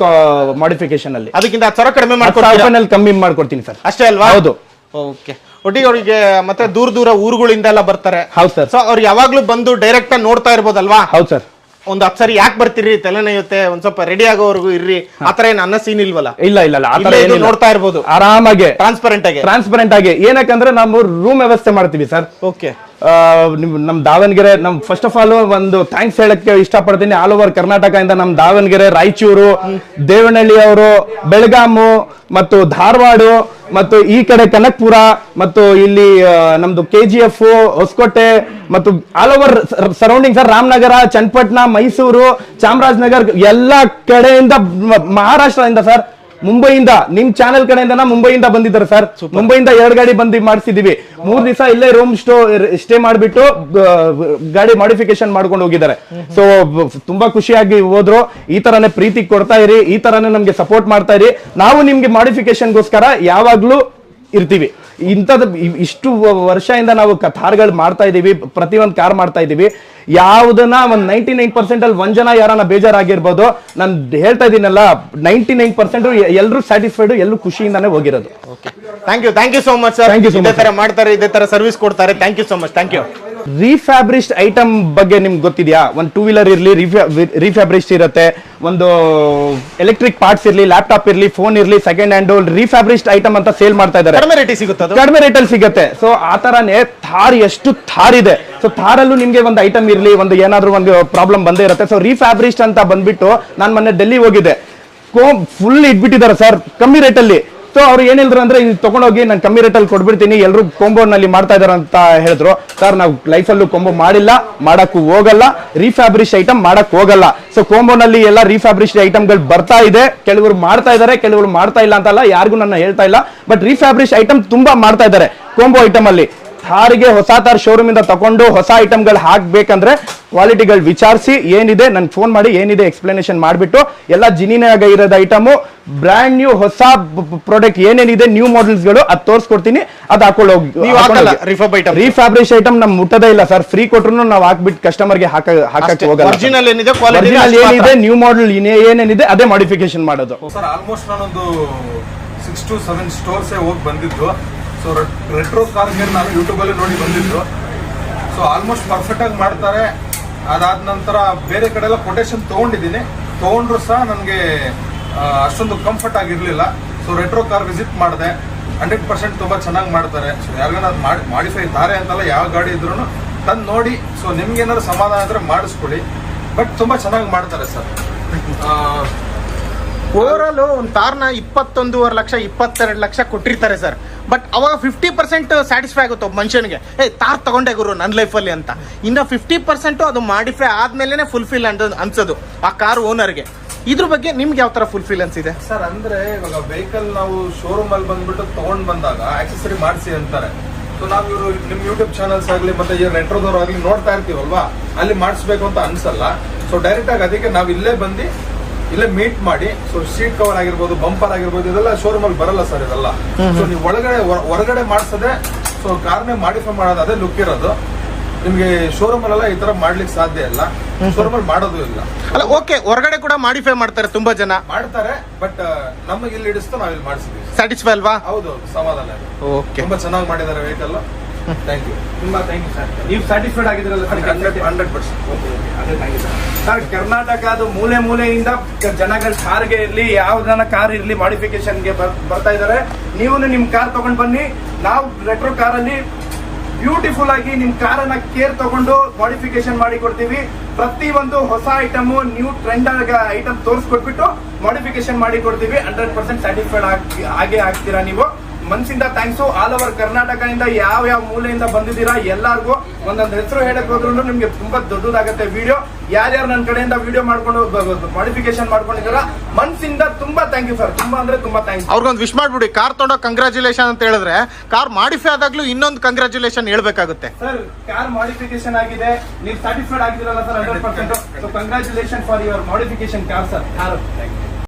ಮಾಡಿಫಿಕೇಶನ್ ಅಲ್ಲಿ ಅದಕ್ಕಿಂತ 10,000 ಕಡಿಮೆ ಕಮ್ಮಿ ಮಾಡ್ಕೊಡ್ತೀನಿ ಸರ್. ಅಷ್ಟೇ ಅಲ್ವಾ? ಹೌದು. ಓಕೆ, ಒಟ್ಟಿಗೆ ಅವರಿಗೆ ಮತ್ತೆ ದೂರ ಊರುಗಳಿಂದ ಎಲ್ಲ ಬರ್ತಾರೆ. ಹೌದು ಸರ್. ಸೊ ಅವ್ರು ಯಾವಾಗ್ಲೂ ಬಂದು ಡೈರೆಕ್ಟ್ ಆಗಿ ನೋಡ್ತಾ ಇರ್ಬೋದಲ್ವಾ? ಹೌದು ಸರ್. ಒಂದ್ 10 ಸರಿ ಯಾಕೆ ಬರ್ತೀರಿ, ತಲೆನೋಯುತ್ತೆ, ಒಂದ್ ಸ್ವಲ್ಪ ರೆಡಿ ಆಗೋವರೆಗೂ ಇರ್ರಿ, ಆತರ ಏನ್ ಅನ್ನ ಸೀನ್ ಇಲ್ವಲ್ಲ? ಇಲ್ಲ ಆತರ ನೋಡ್ತಾ ಇರ್ಬೋದು ಆರಾಮಾಗಿ, ಟ್ರಾನ್ಸ್ಪರೆಂಟ್ ಆಗಿ. ಏನಕ್ಕಂದ್ರೆ ನಾವು ರೂಮ್ ವ್ಯವಸ್ಥೆ ಮಾಡ್ತೀವಿ ಸರ್. ಓಕೆ, ನಮ್ ದಾವಣಗೆರೆ, ನಮ್ ಫಸ್ಟ್ ಆಫ್ ಆಲ್ ಒಂದು ಥ್ಯಾಂಕ್ಸ್ ಹೇಳಕ್ಕೆ ಇಷ್ಟಪಡ್ತೀನಿ. ಆಲ್ ಓವರ್ ಕರ್ನಾಟಕದಿಂದ ನಮ್ ದಾವಣಗೆರೆ, ರಾಯಚೂರು, ದೇವನಹಳ್ಳಿ ಅವರು, ಬೆಳಗಾಮು ಮತ್ತು ಧಾರವಾಡ ಮತ್ತು ಈ ಕಡೆ ಕನಕಪುರ ಮತ್ತು ಇಲ್ಲಿ ನಮ್ದು KGF, ಹೊಸಕೋಟೆ ಮತ್ತು all over surrounding sir, Ramanagara, Channapatna, Mysuru, Chamarajanagar, ಎಲ್ಲಾ ಕಡೆಯಿಂದ, ಮಹಾರಾಷ್ಟ್ರದಿಂದ ಸರ್, ಮುಂಬೈಯಿಂದ, ನಿಮ್ ಚಾನೆಲ್ ಕಡೆಯಿಂದ ಮುಂಬೈಯಿಂದ ಬಂದಿದ್ದಾರೆ ಸರ್. ಮುಂಬೈಯಿಂದ 2 ಗಾಡಿ ಬಂದು ಮಾಡಿಸಿದೀವಿ. 3 ದಿವಸ ಇಲ್ಲೇ ರೂಮ್ ಸ್ಟೇ ಮಾಡ್ಬಿಟ್ಟು ಗಾಡಿ ಮಾಡಿಫಿಕೇಶನ್ ಮಾಡ್ಕೊಂಡು ಹೋಗಿದ್ದಾರೆ. ಸೊ ತುಂಬಾ ಖುಷಿಯಾಗಿ ಹೋದ್ರು. ಈ ತರಾನೇ ಪ್ರೀತಿ ಕೊಡ್ತಾ ಇರಿ, ಈ ತರಾನೇ ನಮ್ಗೆ ಸಪೋರ್ಟ್ ಮಾಡ್ತಾ ಇರಿ. ನಾವು ನಿಮ್ಗೆ ಮಾಡಿಫಿಕೇಶನ್ಗೋಸ್ಕರ ಯಾವಾಗ್ಲೂ ಇರ್ತೀವಿ. ಇಷ್ಟು ವರ್ಷದಿಂದ ನಾವು ಕಾರ್ಗಳು ಮಾಡ್ತಾ ಇದೀವಿ, ಪ್ರತಿಯೊಂದು ಕಾರ್ ಮಾಡ್ತಾ ಇದೀವಿ. ಯಾವುದನ್ನ ಒಂದ್ 99% ಅಲ್ಲಿ 1 ಜನ ಯಾರನ್ನ ಬೇಜಾರಾಗಿರ್ಬೋದು. ನಾನು ಹೇಳ್ತಾ ಇದೀನಲ್ಲ, 99% ಎಲ್ಲರೂ ಸ್ಯಾಟಿಸ್ಫೈಡ್, ಎಲ್ಲರೂ ಖುಷಿಯಿಂದಾನೇ ಹೋಗಿರೋದು. Thank you so much sir. ಇದೇ ತರ ಮಾಡ್ತಾರೆ, ಇದೇ ತರ ಸರ್ವಿಸ್ ಕೊಡ್ತಾರೆ. Thank you so much. Thank you. Refurbished item ಬಗ್ಗೆ ನಿಮ್ಗೆ ಗೊತ್ತಿದ್ಯಾ? ಒಂದು 2 ವೀಲರ್ ಇರ್ಲಿ ರೀಫ್ಯಾಬ್ರಿಸ್ಡ್ ಇರುತ್ತೆ, ಒಂದು ಎಲೆಕ್ಟ್ರಿಕ್ ಪಾರ್ಟ್ಸ್ ಇರ್ಲಿ, ಲ್ಯಾಪ್ಟಾಪ್ ಇರ್ಲಿ, ಫೋನ್ ಇರ್ಲಿ, ಸೆಕೆಂಡ್ ಹ್ಯಾಂಡ್ ರೀಫ್ಯಾಬ್ರಿಸ್ಡ್ ಐಟಮ್ ಅಂತ ಸೇಲ್ ಮಾಡ್ತಾ ಇದ್ದಾರೆ. ಕಡಿಮೆ ರೇಟಲ್ಲಿ ಸಿಗುತ್ತೆ. ಸೊ ಆ ತರಾನೇ ಎಷ್ಟು ಥಾರ್ ಇದೆ. ಸೊ ಥಾರಲ್ಲೂ ನಿಮ್ಗೆ ಒಂದು ಐಟಮ್ ಇರ್ಲಿ, ಒಂದು ಏನಾದ್ರೂ ಒಂದು ಪ್ರಾಬ್ಲಮ್ ಬಂದೇ ಇರುತ್ತೆ. ಸೊ ರೀಫ್ಯಾಬ್ರಿಸ್ಡ್ ಅಂತ ಬಂದ್ಬಿಟ್ಟು ನಾನು ಮೊನ್ನೆ ಡೆಲ್ಲಿ ಹೋಗಿದ್ದೆ, ಫುಲ್ ಇಟ್ಬಿಟ್ಟಿದ್ದಾರೆ ಸರ್ ಕಮ್ಮಿ ರೇಟಲ್ಲಿ. ಸೊ ಅವ್ರು ಏನ್ ಹೇಳಿದ್ರು ಅಂದ್ರೆ, ಇದು ತಗೊಂಡೋಗಿ ನಾನು ಕಮ್ಮಿ ರೇಟಲ್ಲಿ ಕೊಟ್ಬಿಡ್ತೀನಿ, ಎಲ್ಲರೂ ಕೊಂಬೋನಲ್ಲಿ ಮಾಡ್ತಾ ಇದಾರೆ ಅಂತ ಹೇಳಿದ್ರು. ಸರ್ ನಾವು ಲೈಫಲ್ಲೂ ಕೊಂಬೋ ಮಾಡಿಲ್ಲ, ಮಾಡಕ್ಕೂ ಹೋಗಲ್ಲ, ರೀಫ್ಯಾಬ್ರಿಸ್ಡ್ ಐಟಮ್ ಮಾಡಕ್ ಹೋಗಲ್ಲ. ಸೊ ಕೊಂಬೋನಲ್ಲಿ ಎಲ್ಲ ರೀಫ್ಯಾಬ್ರಿಸ್ಡ್ ಐಟಮ್ಗಳು ಬರ್ತಾ ಇದೆ. ಕೆಲವರು ಮಾಡ್ತಾ ಇದಾರೆ, ಕೆಲವರು ಮಾಡ್ತಾ ಇಲ್ಲ ಅಂತಲ್ಲ, ಯಾರಿಗೂ ನನ್ನ ಹೇಳ್ತಾ ಇಲ್ಲ. ಬಟ್ ರೀಫ್ಯಾಬ್ರಿಸ್ಡ್ ಐಟಮ್ ತುಂಬಾ ಮಾಡ್ತಾ ಇದಾರೆ ಕೊಂಬೋ ಐಟಮ್ ಅಲ್ಲಿ. ಥಾರಿಗೆ ಹೊಸ ಥಾರ್ ಶೋರೂಮ್ ಇಂದ ತಗೊಂಡು ಹೊಸ ಐಟಮ್ಗಳು ಹಾಕ್ಬೇಕಂದ್ರೆ ಕ್ವಾಲಿಟಿಗಳು ವಿಚಾರಿಸಿ, ಏನಿದೆ ನನ್ಗೆ ಫೋನ್ ಮಾಡಿ, ಏನಿದೆ ಎಕ್ಸ್ಪ್ಲನೇಷನ್ ಮಾಡಿಬಿಟ್ಟು, ಎಲ್ಲ ಜಿನಿನಾಗ ಇರೋದು ಐಟಮು, ಬ್ರ್ಯಾಂಡ್ ನ್ಯೂ ಹೊಸ ಪ್ರಾಡಕ್ಟ್ ಏನೇನಿದೆ ನ್ಯೂ ಮಾಡೆಲ್ಸ್ಗಳು ಅದು ತೋರಿಸ್ಕೊಡ್ತೀನಿ, ಅದು ಹಾಕೊಳ್ಳೋಗಿ. ರೀಫ್ಯಾಬ್ರಿಸ್ಡ್ ಐಟಮ್ ನಮ್ ಮುಟ್ಟದೇ ಇಲ್ಲ ಸರ್. ಫ್ರೀ ಕೊಟ್ರು ನಾವು ಹಾಕ್ಬಿಟ್ಟು ಕಸ್ಟಮರ್ಗೆ ಹಾಕಕ್ಕೆ ಹೋಗಲ್ಲ. ಒರಿಜಿನಲ್ ಏನಿದೆ ನ್ಯೂ ಮಾಡೆಲ್ ಏನೇನಿದೆ ಅದೇ ಮಾಡಿಫಿಕೇಶನ್ ಮಾಡೋದು. ಸರ್ ಆಲ್ಮೋಸ್ಟ್ ನಾನೊಂದು 6 to 7 ಸ್ಟೋರ್ಸ್ ಹೋಗಿ ಬಂದಿದ್ದು. ಸೊ ರೆಟ್ರೋ ಕಾರ್ಗೆ ನಾನು ಯೂಟ್ಯೂಬಲ್ಲಿ ನೋಡಿ ಬಂದಿದ್ದು. ಸೊ ಆಲ್ಮೋಸ್ಟ್ ಪರ್ಫೆಕ್ಟ್ ಆಗಿ ಮಾಡ್ತಾರೆ. ಅದಾದ ನಂತರ ಬೇರೆ ಕಡೆ ಎಲ್ಲ ಕೊಟೇಶನ್ ತೊಗೊಂಡಿದ್ದೀನಿ, ತೊಗೊಂಡ್ರು ಸಹ ನನಗೆ ಅಷ್ಟೊಂದು ಕಂಫರ್ಟ್ ಆಗಿರಲಿಲ್ಲ. ಸೊ ರೆಟ್ರೋ ಕಾರ್ ವಿಸಿಟ್ ಮಾಡಿದೆ, 100% ತುಂಬ ಚೆನ್ನಾಗಿ ಮಾಡ್ತಾರೆ. ಸೊ ಯಾರಿಗಾದ್ರು ಮಾಡಿಫೈ ತಾರೆ ಅಂತಲ್ಲ, ಯಾವ ಗಾಡಿ ಇದ್ರೂ ತಂದು ನೋಡಿ. ಸೊ ನಿಮ್ಗೆ ಏನಾದ್ರು ಸಮಾಧಾನ ಆದರೆ ಮಾಡಿಸ್ಕೊಡಿ. ಬಟ್ ತುಂಬ ಚೆನ್ನಾಗಿ ಮಾಡ್ತಾರೆ ಸರ್. ಓವರ್ ಆಲ್ ಒಂದು ಕಾರ್ನ 21.5 ಲಕ್ಷ 22 ಲಕ್ಷ ಕೊಟ್ಟಿರ್ತಾರೆ ಸರ್. ಬಟ್ ಅವಾಗ 50% ಸ್ಯಾಟಿಸ್ಫೈ ಆಗುತ್ತೆ ಒಬ್ಬ ಮನುಷ್ಯನಿಗೆ. ತಾರ್ ತಗೊಂಡೆ ಗುರು ನನ್ನ ಲೈಫಲ್ಲಿ ಅಂತ. ಇನ್ನು 50% ಅದು ಮಾಡಿಫೈ ಆದ್ಮೇಲೆ ಫುಲ್ಫಿಲ್ ಅನ್ಸೋದು ಆ ಕಾರ್ ಓನರ್ಗೆ. ಇದ್ರ ಬಗ್ಗೆ ನಿಮ್ಗೆ ಯಾವ ತರ ಫುಲ್ಫಿಲೆನ್ಸ್ ಇದೆ ಸರ್? ಅಂದ್ರೆ ಇವಾಗ ವೆಹಿಕಲ್ ನಾವು ಶೋರೂಮ್ ಅಲ್ಲಿ ಬಂದ್ಬಿಟ್ಟು ತಗೊಂಡ್ ಬಂದಾಗ ಆಕ್ಸೆಸರಿ ಮಾಡಿಸಿ ಅಂತಾರೆ. ಸೊ ನಾವು ಇವರು ನಿಮ್ ಯೂಟ್ಯೂಬ್ ಚಾನಲ್ಸ್ ಆಗ್ಲಿ ಮತ್ತೆ ಈ ರೆಟ್ರೋದವ್ರು ಆಗ್ಲಿ ನೋಡ್ತಾ ಇರ್ತೀವಲ್ವಾ, ಅಲ್ಲಿ ಮಾಡಿಸ್ಬೇಕು ಅಂತ ಅನ್ಸಲ್ಲ. ಸೊ ಡೈರೆಕ್ಟ್ ಆಗಿ ಅದಕ್ಕೆ ನಾವು ಇಲ್ಲೇ ಬಂದು ಇಲ್ಲೇ ಮೀಟ್ ಮಾಡಿ, ಸೊ ಸೀಟ್ ಕವರ್ ಆಗಿರ್ಬೋದು, ಬಂಪರ್ ಆಗಿರ್ಬೋದು, ಇದೆಲ್ಲ ಶೋರೂಮ್ ಅಲ್ಲಿ ಬರಲ್ಲ ಸರ್ ಇದೆಲ್ಲ. ಸೊ ನೀವು ಹೊರಗಡೆ ಮಾಡಿಸದೆ ಸೊ ಕಾರ್ನೇ ಮಾಡಿಫೈ ಮಾಡೋದು, ಅದೇ ಲುಕ್ ಇರೋದು. ನಿಮ್ಗೆ ಶೋರೂಮ್ ಅಲ್ಲೆಲ್ಲ ಈ ತರ ಮಾಡ್ಲಿಕ್ಕೆ ಸಾಧ್ಯ ಇಲ್ಲ, ಶೋರೂಮ್ ಅಲ್ಲಿ ಮಾಡೋದು ಇಲ್ಲ. ಅಲ್ಲ ಓಕೆ, ಹೊರಗಡೆ ಕೂಡ ಮಾಡಿಫೈ ಮಾಡ್ತಾರೆ ತುಂಬಾ ಜನ ಮಾಡ್ತಾರೆ, ಬಟ್ ನಮಗೆ ಇಲ್ಲಿ ಹಿಡಿಸ್ತು ನಾವ್ ಇಲ್ಲಿ ಮಾಡಿಸಿದ್ವಿ. ಸ್ಯಾಟಿಸ್ಫೈ ಅಲ್ವಾ? ಹೌದು, ಸಮಾಧಾನ ಇದೆ. ಓಕೆ, ತುಂಬಾ ಚೆನ್ನಾಗಿ ಮಾಡಿದ್ದಾರೆ ವೆಹಿಕಲ್. Thank you. ತುಂಬಾ ಥ್ಯಾಂಕ್ ಯು ಸರ್. ನೀವು ಸ್ಯಾಟಿಸ್ಫೈಡ್ ಆಗಿದ್ರಲ್ಲ ಸರ್? 100%. ಅದೇ ಥ್ಯಾಂಕ್ ಯು ಸರ್. ಕರ್ನಾಟಕದ ಮೂಲೆ ಮೂಲೆಯಿಂದ ಜನಗಳ ಕಾರ್ಗೆ ಇರ್ಲಿ, ಯಾವ್ದನ್ನ ಕಾರ್ ಇರ್ಲಿ, ಮಾಡಿಫಿಕೇಶನ್ಗೆ ಬರ್ತಾ ಇದಾರೆ. ನೀವು ನಿಮ್ ಕಾರ್ ತಗೊಂಡ್ ಬನ್ನಿ, ನಾವು ರೆಟ್ರೋ ಕಾರಲ್ಲಿ ಬ್ಯೂಟಿಫುಲ್ ಆಗಿ ನಿಮ್ ಕಾರನ್ನ ಕೇರ್ ತಗೊಂಡು ಮಾಡಿಫಿಕೇಶನ್ ಮಾಡಿ ಕೊಡ್ತೀವಿ. ಪ್ರತಿ ಒಂದು ಹೊಸ ಐಟಮ್, ನ್ಯೂ ಟ್ರೆಂಡ್ ಐಟಮ್ ತೋರಿಸ್ಕೊಟ್ಬಿಟ್ಟು ಮಾಡಿಫಿಕೇಶನ್ ಮಾಡಿ ಕೊಡ್ತೀವಿ. 100% ಸ್ಯಾಟಿಸ್ಫೈಡ್ ಆಗೇ ಆಗ್ತೀರಾ ನೀವು. ಮನ್ಸಿಂದ ಥ್ಯಾಂಕ್ಸ್. ಆಲ್ ಓವರ್ ಕರ್ನಾಟಕದಿಂದ ಯಾವ ಮೂಲೆಯಿಂದ ಬಂದಿದ್ದೀರಾ ಎಲ್ಲಾರ್ಗು ಒಂದೊಂದು ಹೆಸರು ಹೇಳಕ್ ಹೋದ್ರು ನಿಮ್ಗೆ ತುಂಬಾ ದೊಡ್ಡದಾಗತ್ತೆ ವಿಡಿಯೋ. ಯಾರ್ಯಾರು ನನ್ನ ಕಡೆಯಿಂದ ವಿಡಿಯೋ ಮಾಡ್ಕೊಂಡು ಮಾಡಿಫಿಕೇಶನ್ ಮಾಡ್ಕೊಂಡಿದ್ದೀರಾ, ಮನ್ಸಿಂದ ತುಂಬಾ ಥ್ಯಾಂಕ್ ಯು ಸರ್. ತುಂಬಾ ಅಂದ್ರೆ ತುಂಬಾ ಥ್ಯಾಂಕ್ಸ್. ಅವ್ರಿಗೊಂದು ವಿಶ್ ಮಾಡ್ಬಿಡಿ. ಕಾರ್ ತೊಗೊಂಡೋಗಿ ಕಂಗ್ರಾಚುಲೇಷನ್ ಅಂತ ಹೇಳಿದ್ರೆ, ಕಾರ್ ಮಾಡಿಫೈ ಆದಾಗ್ಲೂ ಇನ್ನೊಂದು ಕಂಗ್ರಾಚುಲೇಷನ್ ಹೇಳ್ಬೇಕಾಗುತ್ತೆ. ಸರ್, ಕಾರ್ ಮಾಡಿಫಿಕೇಶನ್ ಆಗಿದೆ, ನೀವು ಸ್ಯಾಟಿಸ್ಫೈಡ್ ಆಗಿದ್ದೀರಲ್ಲ sir 100%. So congratulation for your modification car sir. Car